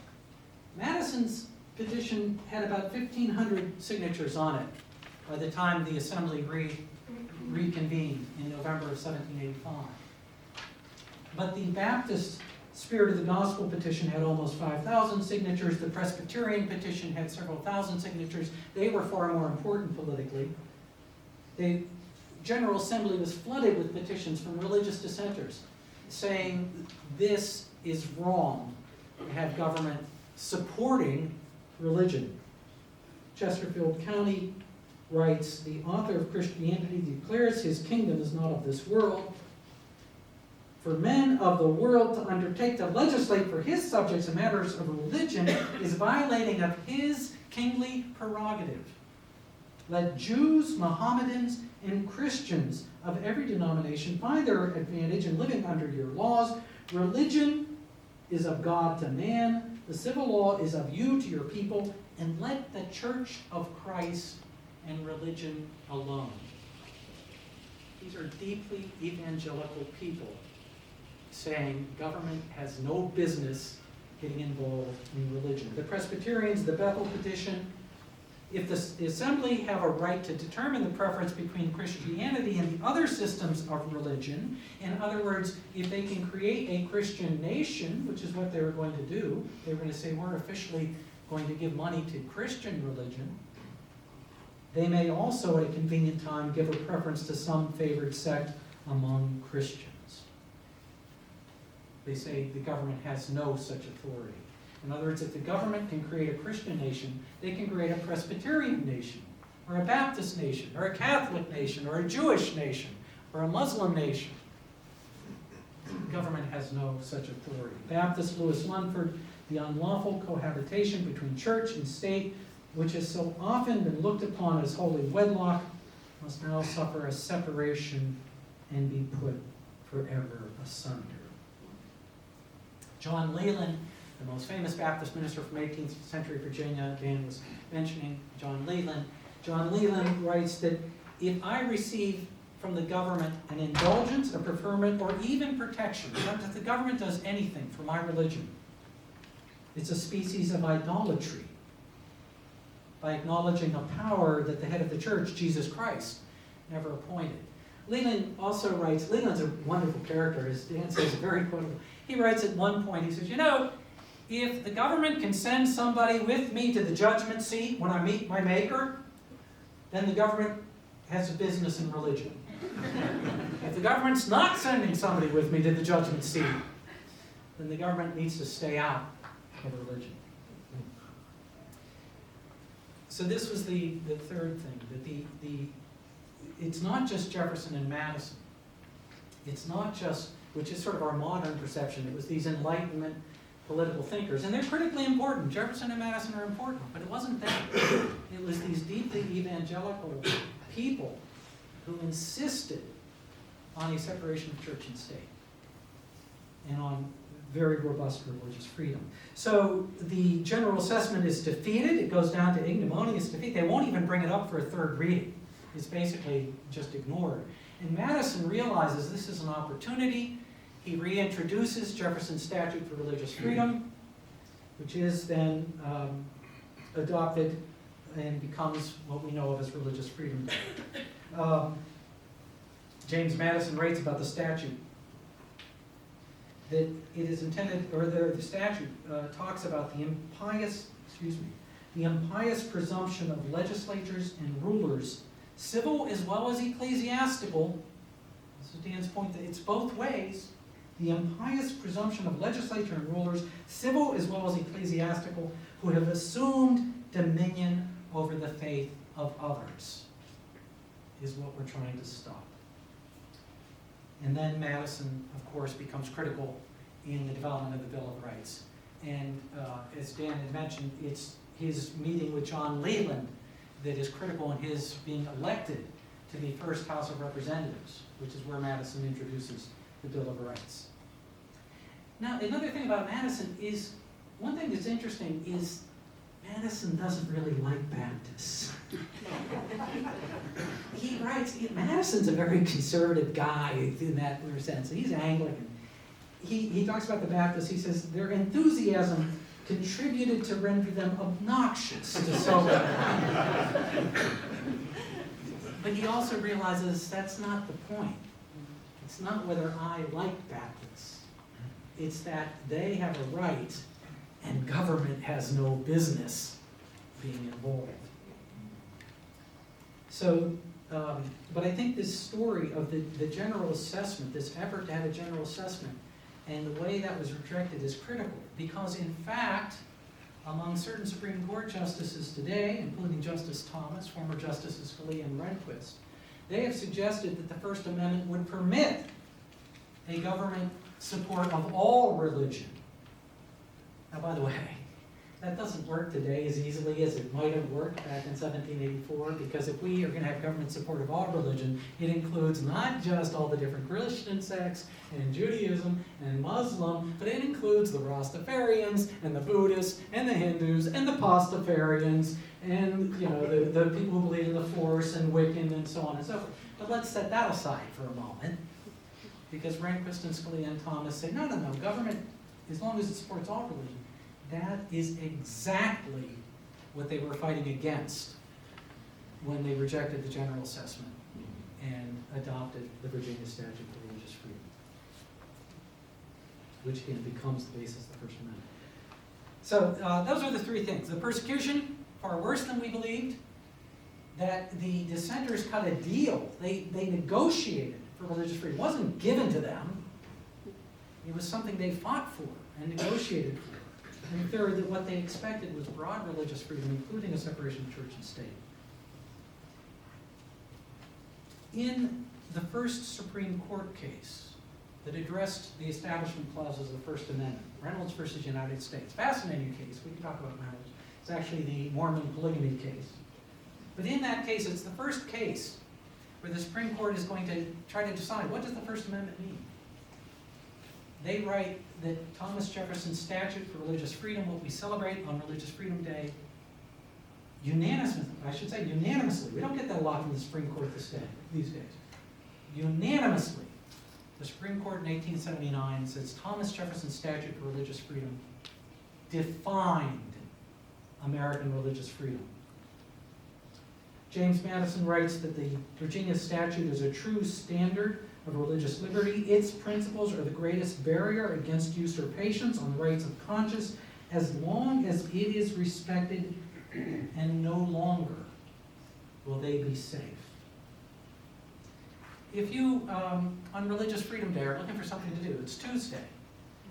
Madison's petition had about 1,500 signatures on it by the time the Assembly reconvened in November of 1785. But the Baptist Spirit of the Gospel petition had almost 5,000 signatures. The Presbyterian petition had several thousand signatures. They were far more important politically. The General Assembly was flooded with petitions from religious dissenters saying this is wrong to have government supporting religion. Chesterfield County writes, the author of Christianity declares his kingdom is not of this world. For men of the world to undertake to legislate for his subjects in matters of religion is violating of his kingly prerogative. Let Jews, Mohammedans, and Christians of every denomination find their advantage in living under your laws. Religion is of God to man. The civil law is of you to your people. And let the church of Christ and religion alone. These are deeply evangelical people saying government has no business getting involved in religion. The Presbyterians, the Bethel petition, if the Assembly have a right to determine the preference between Christianity and the other systems of religion, in other words, if they can create a Christian nation, which is what they were going to do, they were going to say we're officially going to give money to Christian religion, they may also at a convenient time give a preference to some favored sect among Christians. They say the government has no such authority. In other words, if the government can create a Christian nation, they can create a Presbyterian nation, or a Baptist nation, or a Catholic nation, or a Jewish nation, or a Muslim nation. The government has no such authority. Baptist Lewis Lunford, the unlawful cohabitation between church and state, which has so often been looked upon as holy wedlock, must now suffer a separation and be put forever asunder. John Leland The most famous Baptist minister from 18th century Virginia, Dan was mentioning, John Leland. John Leland writes that if I receive from the government an indulgence, a preferment, or even protection, if the government does anything for my religion, it's a species of idolatry. By acknowledging a power that the head of the church, Jesus Christ, never appointed. Leland also writes, Leland's a wonderful character, as Dan says, very quotable. He writes at one point, he says, if the government can send somebody with me to the judgment seat when I meet my maker, then the government has a business in religion. If the government's not sending somebody with me to the judgment seat, then the government needs to stay out of religion. So this was the third thing, that it's not just Jefferson and Madison. It's not just, which is sort of our modern perception, it was these Enlightenment political thinkers, and they're critically important. Jefferson and Madison are important, but it wasn't that. It was these deeply evangelical people who insisted on a separation of church and state and on very robust religious freedom. So the general assessment is defeated. It goes down to ignominious defeat. They won't even bring it up for a third reading. It's basically just ignored. And Madison realizes this is an opportunity. He reintroduces Jefferson's Statute for Religious Freedom, which is then adopted and becomes what we know of as Religious Freedom Day. James Madison writes about the statute that it is intended, or the statute talks about the impious presumption of legislatures and rulers, civil as well as ecclesiastical. This is Dan's point, that it's both ways. The impious presumption of legislature and rulers, civil as well as ecclesiastical, who have assumed dominion over the faith of others, is what we're trying to stop. And then Madison, of course, becomes critical in the development of the Bill of Rights. And as Dan had mentioned, it's his meeting with John Leland that is critical in his being elected to the first House of Representatives, which is where Madison introduces the Bill of Rights. Now, another thing about Madison is, one thing that's interesting is Madison doesn't really like Baptists. He writes, Madison's a very conservative guy in that sense. He's Anglican. He talks about the Baptists. He says their enthusiasm contributed to render them obnoxious to so many. But he also realizes that's not the point. It's not whether I like Baptists. It's that they have a right and government has no business being involved. So, but I think this story of the general assessment, this effort to have a general assessment, and the way that was rejected is critical. Because in fact, among certain Supreme Court justices today, including Justice Thomas, former Justices Scalia and Rehnquist, they have suggested that the First Amendment would permit a government support of all religion. Now, by the way, that doesn't work today as easily as it might have worked back in 1784, because if we are going to have government support of all religion, it includes not just all the different Christian sects and Judaism and Muslim, but it includes the Rastafarians and the Buddhists and the Hindus and the Pastafarians and the people who believe in the Force and Wiccan and so on and so forth. But let's set that aside for a moment, because Rehnquist and Scalia and Thomas say, no, government, as long as it supports all religion. That is exactly what they were fighting against when they rejected the general assessment and adopted the Virginia Statute for Religious Freedom, which again becomes the basis of the First Amendment. So those are the three things. The persecution, far worse than we believed. That the dissenters cut a deal. They negotiated for religious freedom. It wasn't given to them. It was something they fought for and negotiated for. And third, that what they expected was broad religious freedom, including a separation of church and state. In the first Supreme Court case that addressed the Establishment Clauses of the First Amendment, Reynolds versus United States, fascinating case, we can talk about Reynolds. It's actually the Mormon polygamy case. But in that case, it's the first case where the Supreme Court is going to try to decide, what does the First Amendment mean? they write that Thomas Jefferson's statute for religious freedom, what we celebrate on Religious Freedom Day, unanimously, we don't get that a lot from the Supreme Court these days, unanimously, the Supreme Court in 1879 says Thomas Jefferson's statute for religious freedom defined American religious freedom. James Madison writes that the Virginia statute is a true standard of religious liberty. Its principles are the greatest barrier against usurpations on the rights of conscience as long as it is respected, and no longer will they be safe. If you, on Religious Freedom Day, are looking for something to do, it's Tuesday,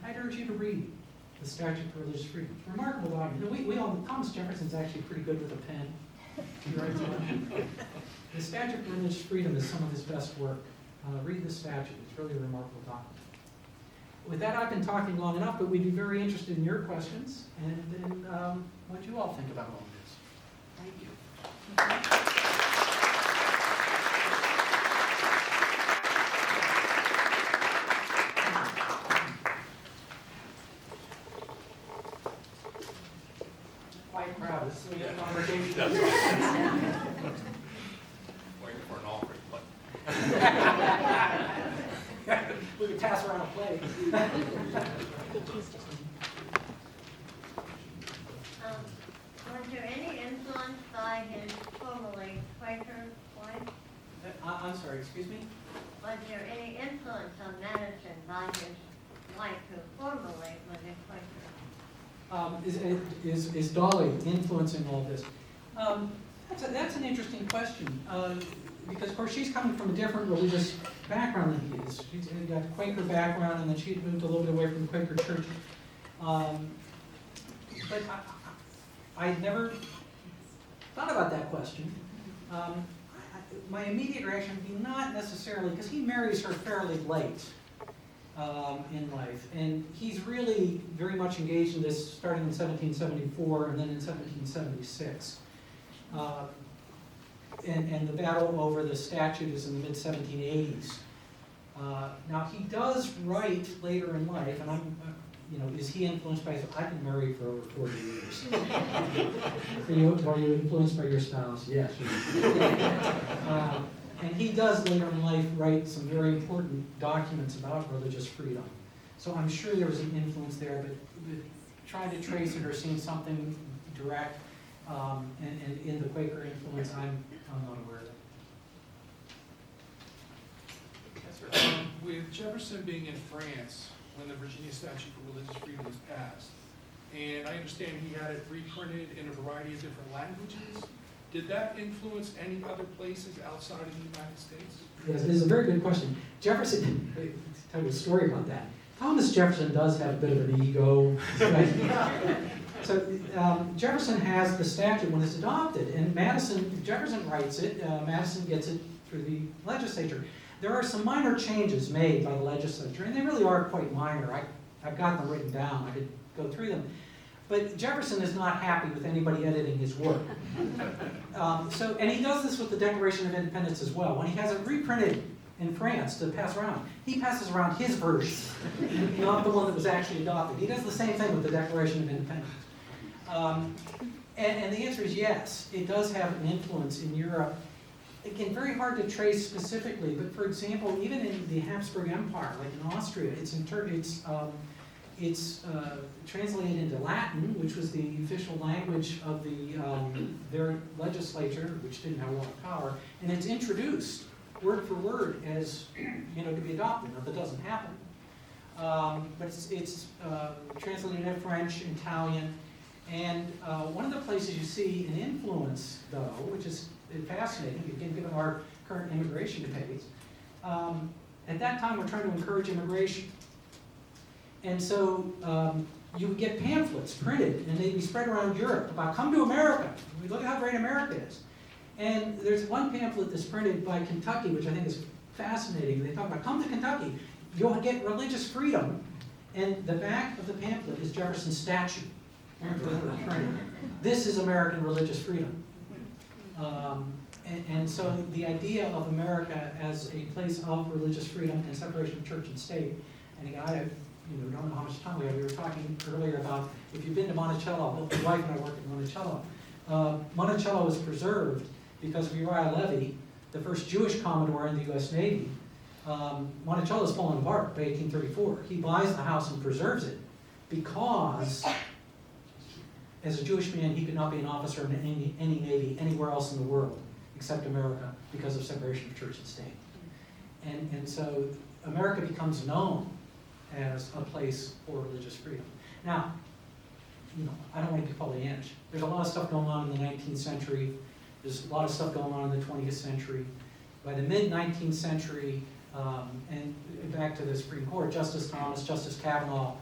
I'd urge you to read the Statute for Religious Freedom. It's a remarkable document. Thomas Jefferson's actually pretty good with a pen. He writes it. The Statute for Religious Freedom is some of his best work. Read the statute. It's really a remarkable document. With that, I've been talking long enough, but we'd be very interested in your questions and in what you all think about all of this. Thank you. Quite proud. This is a good conversation. That's right. Waiting for an offering, but. We could pass around a plate. Was there any influence by his formerly Quaker wife? I'm sorry, excuse me? Was there any influence on Madison by his wife who formerly was a Quaker? Is Dolly influencing all this? That's an interesting question, because of course she's coming from a different religious background than he is. She's got a Quaker background, and then she moved a little bit away from the Quaker church. But I'd never thought about that question. My immediate reaction would be not necessarily, because he marries her fairly late in life, and he's really very much engaged in this starting in 1774 and then in 1776. And the battle over the statute is in the mid-1780s. Now, he does write later in life, and is he influenced by his, I've been married for over 40 years. Are you influenced by your spouse? Yes. And he does later in life write some very important documents about religious freedom. So I'm sure there was an influence there, but trying to trace it or seeing something direct and in the Quaker influence, I'm not aware of it. Yes, sir. With Jefferson being in France when the Virginia Statute for Religious Freedom was passed, and I understand he had it reprinted in a variety of different languages, did that influence any other places outside of the United States? Yes, this is a very good question. Jefferson, I'll tell you a story about that. Thomas Jefferson does have a bit of an ego. Right? So Jefferson has the statute when it's adopted, and Jefferson writes it, Madison gets it through the legislature. There are some minor changes made by the legislature, and they really are quite minor. I've got them written down. I could go through them. But Jefferson is not happy with anybody editing his work. And he does this with the Declaration of Independence as well. When he has it reprinted in France to pass around, he passes around his version, not the one that was actually adopted. He does the same thing with the Declaration of Independence. And the answer is yes, it does have an influence in Europe. Again, very hard to trace specifically, but for example, even in the Habsburg Empire, like in Austria, it's translated into Latin, which was the official language of their legislature, which didn't have a lot of power, and it's introduced word for word as to be adopted. Now, that doesn't happen, but it's translated into French, Italian, and one of the places you see an influence, though, which is fascinating, again, given our current immigration debates. At that time, we're trying to encourage immigration. And so you would get pamphlets printed, and they'd be spread around Europe about, come to America. Look at how great America is. And there's one pamphlet that's printed by Kentucky, which I think is fascinating. They talk about, come to Kentucky, you'll get religious freedom. And the back of the pamphlet is Jefferson's statute. This is American religious freedom. And so the idea of America as a place of religious freedom and separation of church and state, and again, don't know how much time we have. We were talking earlier about if you've been to Monticello. My wife and I worked at Monticello. Monticello was preserved because of Uriah Levy, the first Jewish commodore in the U.S. Navy. Monticello is falling apart by 1834. He buys the house and preserves it because, as a Jewish man, he could not be an officer in any navy anywhere else in the world except America because of separation of church and state. And so America becomes known as a place for religious freedom. Now, I don't want to be Pollyannish. There's a lot of stuff going on in the 19th century. There's a lot of stuff going on in the 20th century. By the mid-19th century, and back to the Supreme Court, Justice Thomas, Justice Kavanaugh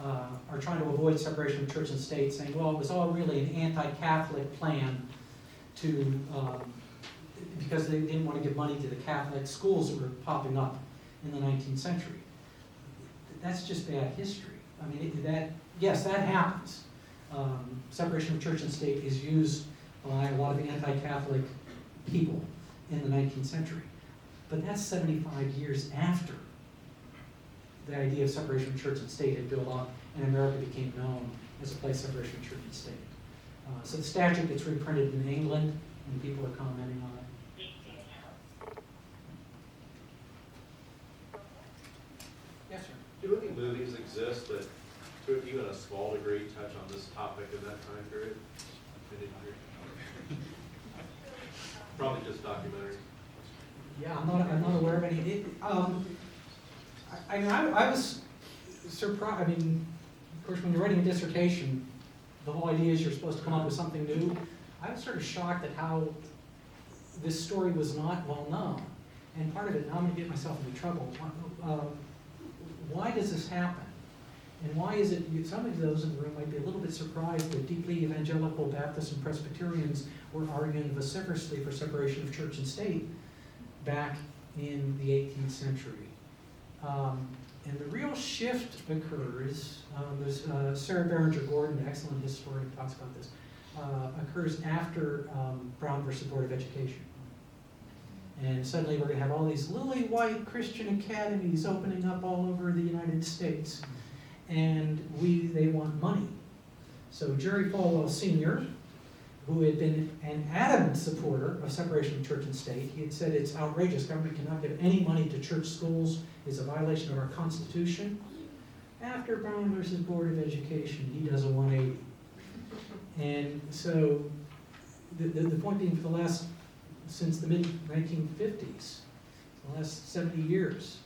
are trying to avoid separation of church and state, saying, well, it was all really an anti-Catholic plan to, because they didn't want to give money to the Catholic schools that were popping up in the 19th century. That's just bad history. I mean, yes, that happens. Separation of church and state is used by a lot of anti-Catholic people in the 19th century. But that's 75 years after the idea of separation of church and state had built up and America became known as a place of separation of church and state. So the statute gets reprinted in England, and people are commenting on it. Yes, sir. Do any movies exist that, to even a small degree, touch on this topic in that time period? Probably just documentaries. Yeah, I'm not aware of any. I was surprised. I mean, of course, when you're writing a dissertation, the whole idea is you're supposed to come up with something new. I was sort of shocked at how this story was not well known. And part of it, now I'm going to get myself into trouble. Why does this happen? And why is it, some of those in the room might be a little bit surprised that deeply evangelical Baptists and Presbyterians were arguing vociferously for separation of church and state back in the 18th century. And the real shift occurs, there's Sarah Berenger Gordon, an excellent historian, talks about this, occurs after Brown versus Board of Education. And suddenly we're going to have all these lily white Christian academies opening up all over the United States. And they want money. So Jerry Falwell Sr., who had been an adamant supporter of separation of church and state, he had said it's outrageous, government cannot give any money to church schools, it's a violation of our Constitution. After Brown versus Board of Education, he does a 180. And so the point being, since the mid-1950s, the last 70 years,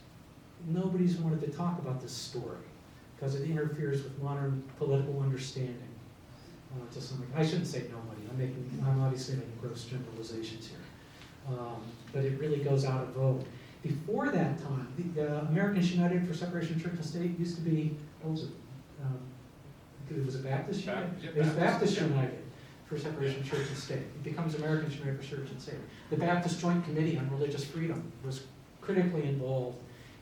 nobody's wanted to talk about this story because it interferes with modern political understanding. To some degree. I shouldn't say nobody. I'm obviously making gross generalizations here. But it really goes out of vogue. Before that time, the Americans United for Separation of Church and State used to be, what was it? It was a Baptist United? It was Baptist United for Separation of Church and State. It becomes Americans United for Church and State. The Baptist Joint Committee on Religious Freedom was critically involved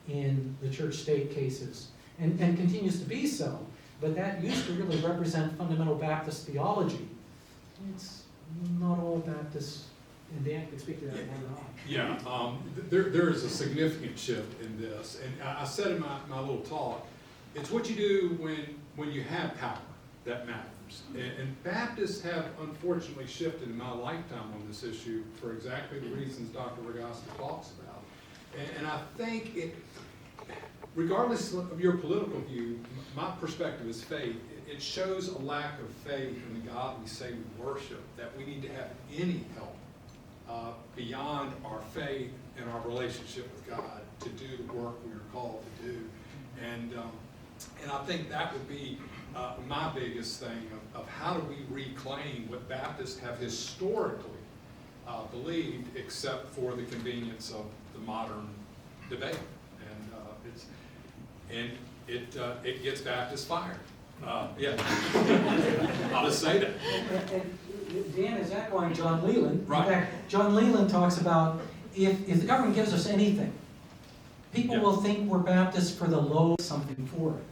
in the church-state cases and continues to be so. But that used to really represent fundamental Baptist theology. It's not all Baptists, and Dan can speak to that more than I. Yeah, there is a significant shift in this. And I said in my little talk, it's what you do when you have power that matters. And Baptists have unfortunately shifted in my lifetime on this issue for exactly the reasons Dr. Ragosta talks about. And I think regardless of your political view, my perspective is faith. It shows a lack of faith in the God we say we worship, that we need to have any help beyond our faith and our relationship with God to do the work we are called to do. And I think that would be my biggest thing of how do we reclaim what Baptists have historically believed, except for the convenience of the modern debate. And it gets Baptists fired. Yeah, I'll just say that. And Dan is echoing John Leland. Right. In fact, John Leland talks about if the government gives us anything, people will think we're Baptists for the low something for it.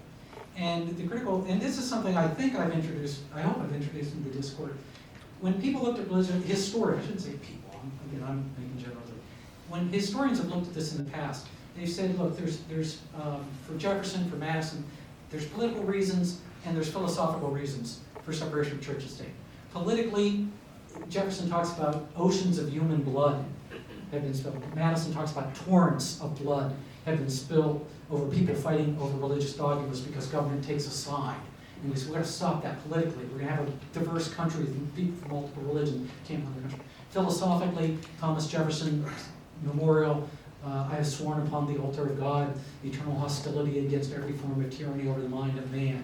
And and this is something I think I've introduced, I hope I've introduced in the Discord. When people looked at religion, historians, I shouldn't say people, I'm making generalization. When historians have looked at this in the past, they've said, look, there's for Jefferson, for Madison, There's political reasons and there's philosophical reasons for separation of church and state. Politically, Jefferson talks about oceans of human blood have been spilled. Madison talks about torrents of blood have been spilled over people fighting over religious dogmas because government takes a side. And we said, we're going to stop that politically. We're going to have a diverse country with people from multiple religions came from the country. Philosophically, Thomas Jefferson Memorial, I have sworn upon the altar of God eternal hostility against every form of tyranny over the mind of man.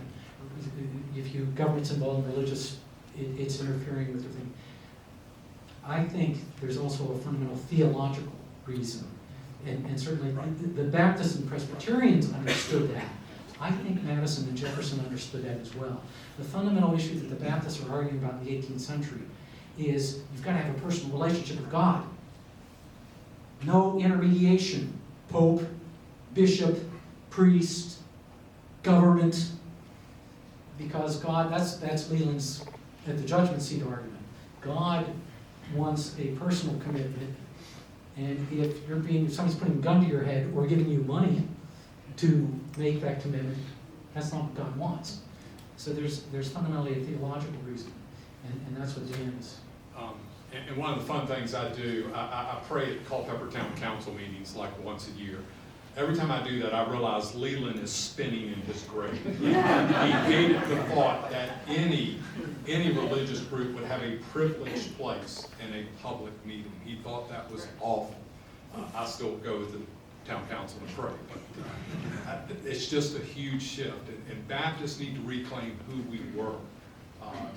If government's involved in religious, it's interfering with the thing. I think there's also a fundamental theological reason, and certainly the Baptists and Presbyterians understood that. I think Madison and Jefferson understood that as well. The fundamental issue that the Baptists are arguing about in the 18th century is you've got to have a personal relationship with God. No intermediation, pope, bishop, priest, government, because God, that's Leland's at the judgment seat argument. God wants a personal commitment, and if somebody's putting a gun to your head or giving you money to make that commitment, that's not what God wants. So there's fundamentally a theological reason, and that's what Dan is. And one of the fun things I do, I pray at Culpeper Town Council meetings like once a year. Every time I do that, I realize Leland is spinning in his grave. He hated the thought that any religious group would have a privileged place in a public meeting. He thought that was awful. I still go to the town council and pray, but it's just a huge shift. And Baptists need to reclaim who we were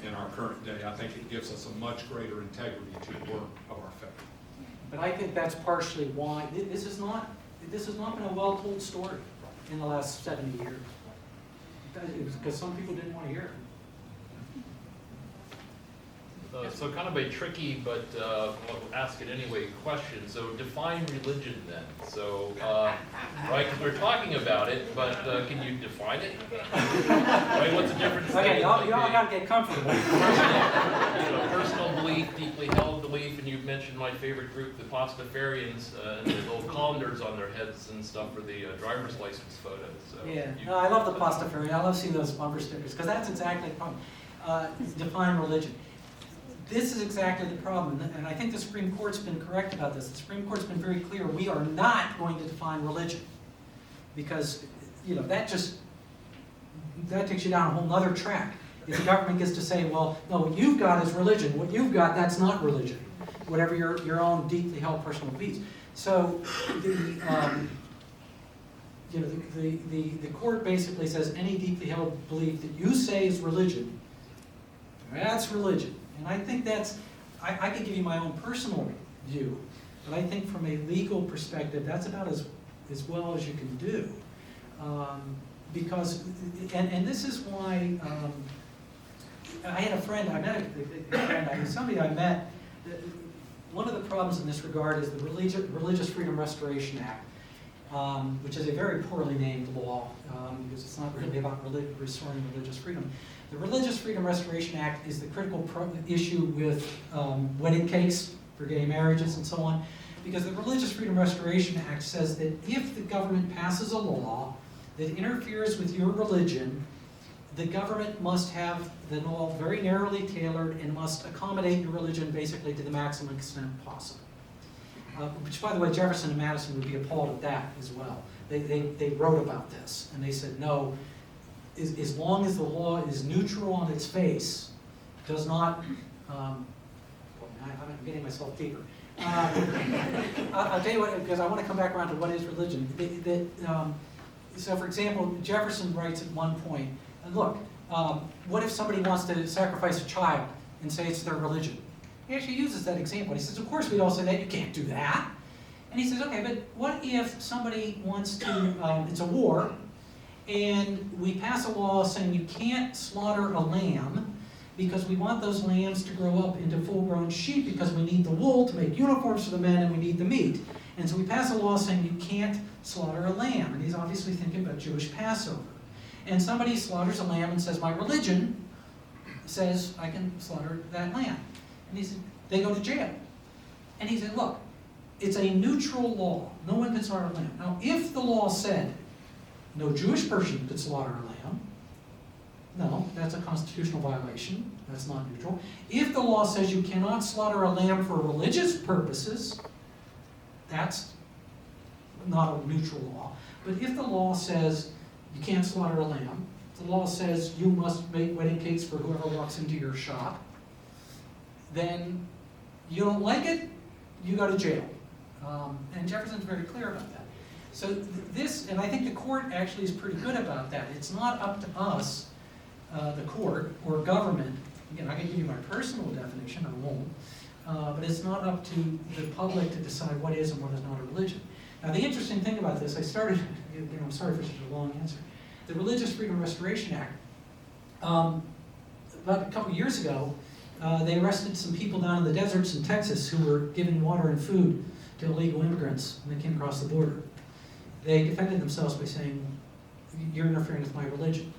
in our current day. I think it gives us a much greater integrity to the work of our faith. But I think that's partially why this has not been a well-told story in the last 70 years. It was because some people didn't want to hear it. So kind of a tricky, but I'll ask it anyway, question. So define religion then. So, right, because we're talking about it, but can you define it? Right, what's the difference? Okay, y'all got to get comfortable. Personal belief, deeply held belief, and you mentioned my favorite group, the Pastafarians, and the little colanders on their heads and stuff for the driver's license photos. So Yeah, no, I love the Pastafarian. I love seeing those bumper stickers, because that's exactly the problem. Define religion. This is exactly the problem, and I think the Supreme Court's been correct about this. The Supreme Court's been very clear. We are not going to define religion, because that takes you down a whole other track. If the government gets to say, well, no, what you've got is religion. What you've got, that's not religion. Whatever your own deeply held personal beliefs. So the court basically says any deeply held belief that you say is religion, that's religion. And I think I could give you my own personal view, but I think from a legal perspective, that's about as well as you can do. Because, and this is why, I had a friend, I met somebody I met, one of the problems in this regard is the Religious Freedom Restoration Act, which is a very poorly named law, because it's not really about restoring religious freedom. The Religious Freedom Restoration Act is the critical issue with wedding cakes for gay marriages and so on, because the Religious Freedom Restoration Act says that if the government passes a law that interferes with your religion, the government must have the law very narrowly tailored and must accommodate your religion basically to the maximum extent possible. Which, by the way, Jefferson and Madison would be appalled at that as well. They wrote about this, and they said, no, as long as the law is neutral on its face, does not, I'm getting myself deeper. I'll tell you what, because I want to come back around to what is religion. So, for example, Jefferson writes at one point, look, what if somebody wants to sacrifice a child and say it's their religion? He actually uses that example. He says, of course we'd all say that, you can't do that. And he says, okay, but what if somebody wants to, it's a war, and we pass a law saying you can't slaughter a lamb because we want those lambs to grow up into full-grown sheep because we need the wool to make uniforms for the men and we need the meat. And so we pass a law saying you can't slaughter a lamb. And he's obviously thinking about Jewish Passover. And somebody slaughters a lamb and says, my religion says I can slaughter that lamb. And he said, they go to jail. And he said, look, it's a neutral law. No one can slaughter a lamb. Now, if the law said no Jewish person could slaughter a lamb, No, that's a constitutional violation. That's not neutral. If the law says you cannot slaughter a lamb for religious purposes, that's not a neutral law. But if the law says you can't slaughter a lamb, the law says you must make wedding cakes for whoever walks into your shop, then you don't like it, you go to jail. And Jefferson's very clear about that. So this, and I think the court actually is pretty good about that. It's not up to us, the court or government. Again, I can give you my personal definition, I won't. But it's not up to the public to decide what is and what is not a religion. Now the interesting thing about this, I started, I'm sorry for such a long answer. The Religious Freedom Restoration Act, about a couple of years ago, they arrested some people down in the deserts in Texas who were giving water and food to illegal immigrants when they came across the border. They defended themselves by saying, you're interfering with my religion.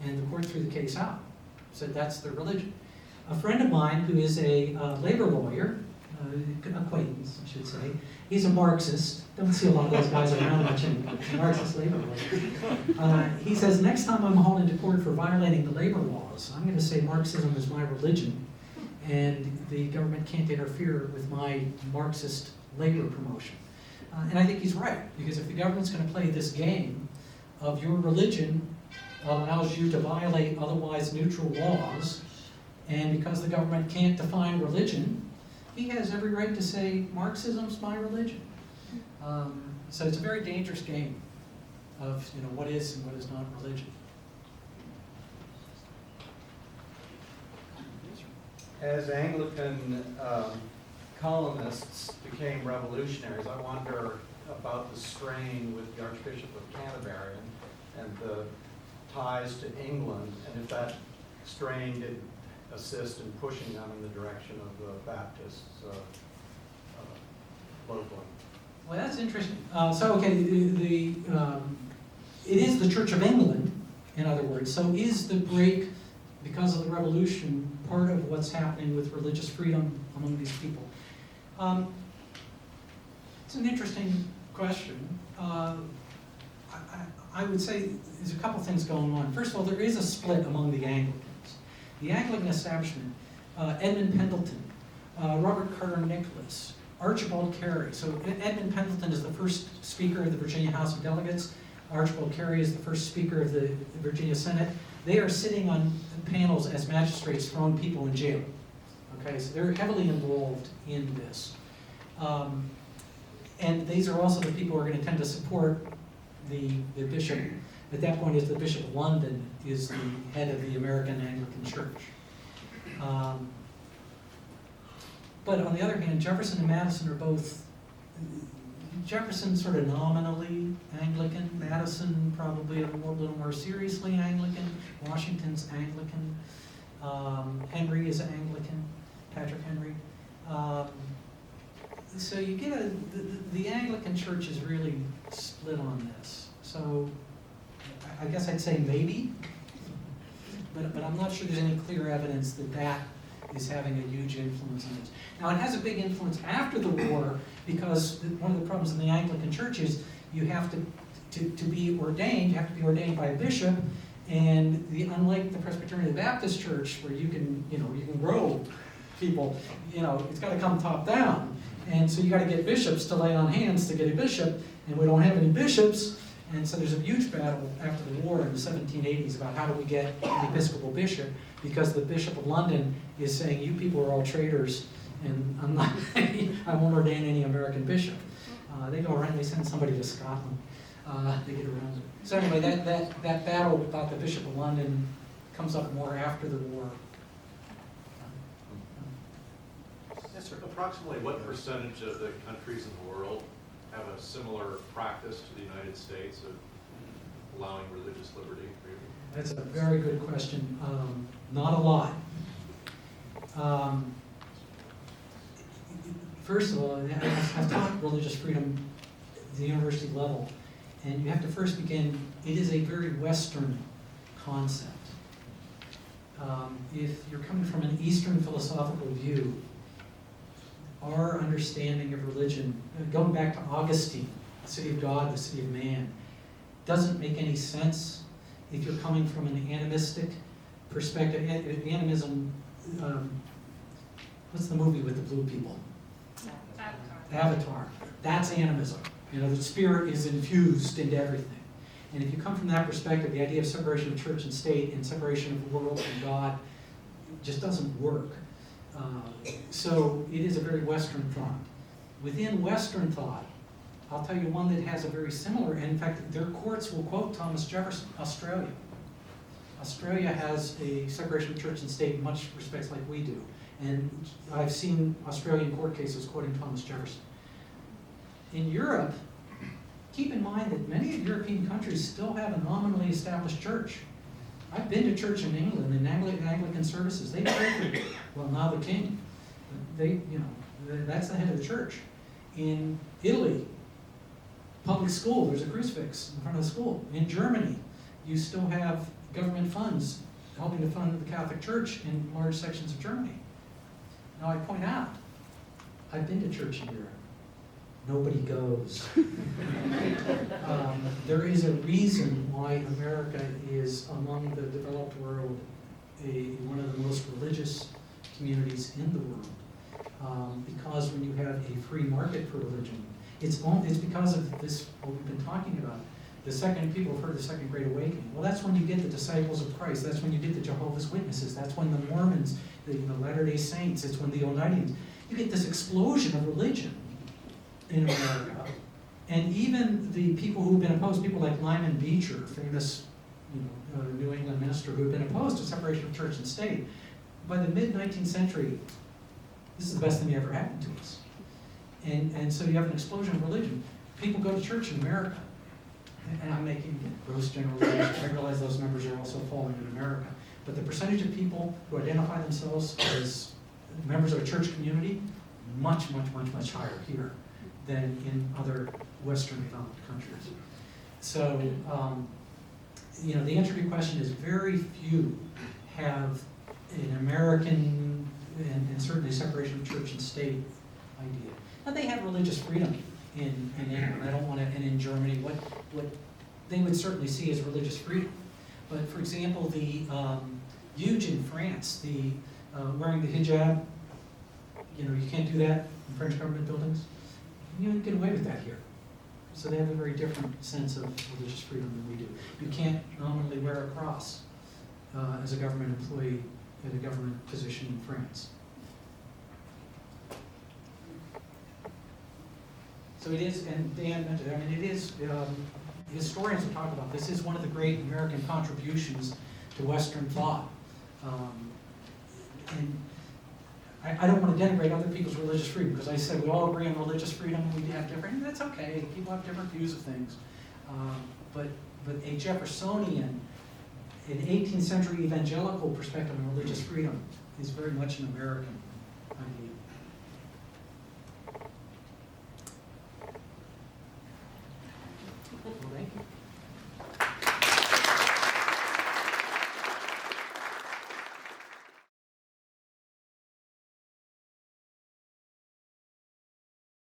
And the court threw the case out, said that's their religion. A friend of mine who is a labor lawyer, acquaintance, I should say, he's a Marxist. Don't see a lot of those guys around much anymore. He's a Marxist labor lawyer. He says, next time I'm hauled into court for violating the labor laws, I'm going to say Marxism is my religion, and the government can't interfere with my Marxist labor promotion. And I think he's right, because if the government's going to play this game of your religion allows you to violate otherwise neutral laws, and because the government can't define religion, he has every right to say Marxism's my religion. So it's a very dangerous game of what is and what is not religion. As Anglican colonists became revolutionaries, I wonder about the strain with the Archbishop of Canterbury and the ties to England, and if that strain did assist in pushing them in the direction of the Baptists locally. Well, that's interesting. It is the Church of England, in other words. So is the break, because of the revolution, part of what's happening with religious freedom among these people? It's an interesting question. I would say there's a couple things going on. First of all, there is a split among the Anglicans. The Anglican establishment, Edmund Pendleton, Robert Carter Nicholas, Archibald Carey. So Edmund Pendleton is the first Speaker of the Virginia House of Delegates. Archibald Carey is the first Speaker of the Virginia Senate. They are sitting on panels as magistrates throwing people in jail. Okay, so they're heavily involved in this. And these are also the people who are going to tend to support the bishop. At that point, is the Bishop of London is the head of the American Anglican Church. But on the other hand, Jefferson and Madison are both, Jefferson sort of nominally Anglican, Madison probably a little more seriously Anglican, Washington's Anglican, Henry is Anglican, Patrick Henry. So you get the Anglican Church is really split on this. So I guess I'd say maybe, but I'm not sure there's any clear evidence that is having a huge influence on this. Now it has a big influence after the war, because one of the problems in the Anglican Church is you have to be ordained, you have to be ordained by a bishop, and unlike the Presbyterian and the Baptist Church, where you can grow people, it's got to come top down. And so you got to get bishops to lay on hands to get a bishop, and we don't have any bishops. And so there's a huge battle after the war in the 1780s about how do we get an Episcopal bishop, because the Bishop of London is saying, you people are all traitors, and I won't ordain any American bishop. They go around, they send somebody to Scotland. They get around it. So anyway, that battle about the Bishop of London comes up more after the war. Yes, sir. Approximately what percentage of the countries in the world have a similar practice to the United States of allowing religious liberty? That's a very good question. Not a lot. First of all, I've taught religious freedom at the university level, and you have to first begin, it is a very Western concept. If you're coming from an Eastern philosophical view, our understanding of religion, going back to Augustine, the city of God, the city of man, doesn't make any sense if you're coming from an animistic perspective, animism, what's the movie with the blue people? Avatar. That's animism. You know, the spirit is infused into everything. And if you come from that perspective, the idea of separation of church and state and separation of the world from God just doesn't work. So it is a very Western thought. Within Western thought, I'll tell you one that has a very similar, and in fact, their courts will quote Thomas Jefferson, Australia. Australia has a separation of church and state in much respects like we do. And I've seen Australian court cases quoting Thomas Jefferson. In Europe, keep in mind that many of European countries still have a nominally established church. I've been to church in England, in Anglican services. They pray for, well, now the king. That's the head of the church. In Italy, public school, there's a crucifix in front of the school. In Germany, you still have government funds helping to fund the Catholic Church in large sections of Germany. Now I point out, I've been to church in Europe. Nobody goes. There is a reason why America is among the developed world one of the most religious communities in the world. Because when you have a free market for religion, it's because of this, what we've been talking about. People have heard the Second Great Awakening. Well, that's when you get the disciples of Christ. That's when you get the Jehovah's Witnesses. That's when the Mormons, the Latter-day Saints. It's when the Oneidians. You get this explosion of religion in America. And even the people who've been opposed, people like Lyman Beecher, famous New England minister who had been opposed to separation of church and state, by the mid-19th century, this is the best thing that ever happened to us. And so you have an explosion of religion. People go to church in America. And I'm making gross generalizations. I realize those numbers are also falling in America. But the percentage of people who identify themselves as members of a church community, much, much, much, much higher here than in other Western developed countries. So, the answer to your question is very few have an American and certainly separation of church and state idea. Now they have religious freedom in England. I don't want to, and in Germany, what they would certainly see as religious freedom. But for example, the huge in France, the wearing the hijab, you can't do that in French government buildings. You don't get away with that here. So they have a very different sense of religious freedom than we do. You can't nominally wear a cross as a government employee at a government position in France. So it is, and Dan mentioned, it is, historians will talk about this, is one of the great American contributions to Western thought. And I don't want to denigrate other people's religious freedom, because I said we all agree on religious freedom, we have different, and that's okay, people have different views of things. But a Jeffersonian, an 18th century evangelical perspective on religious freedom is very much an American idea.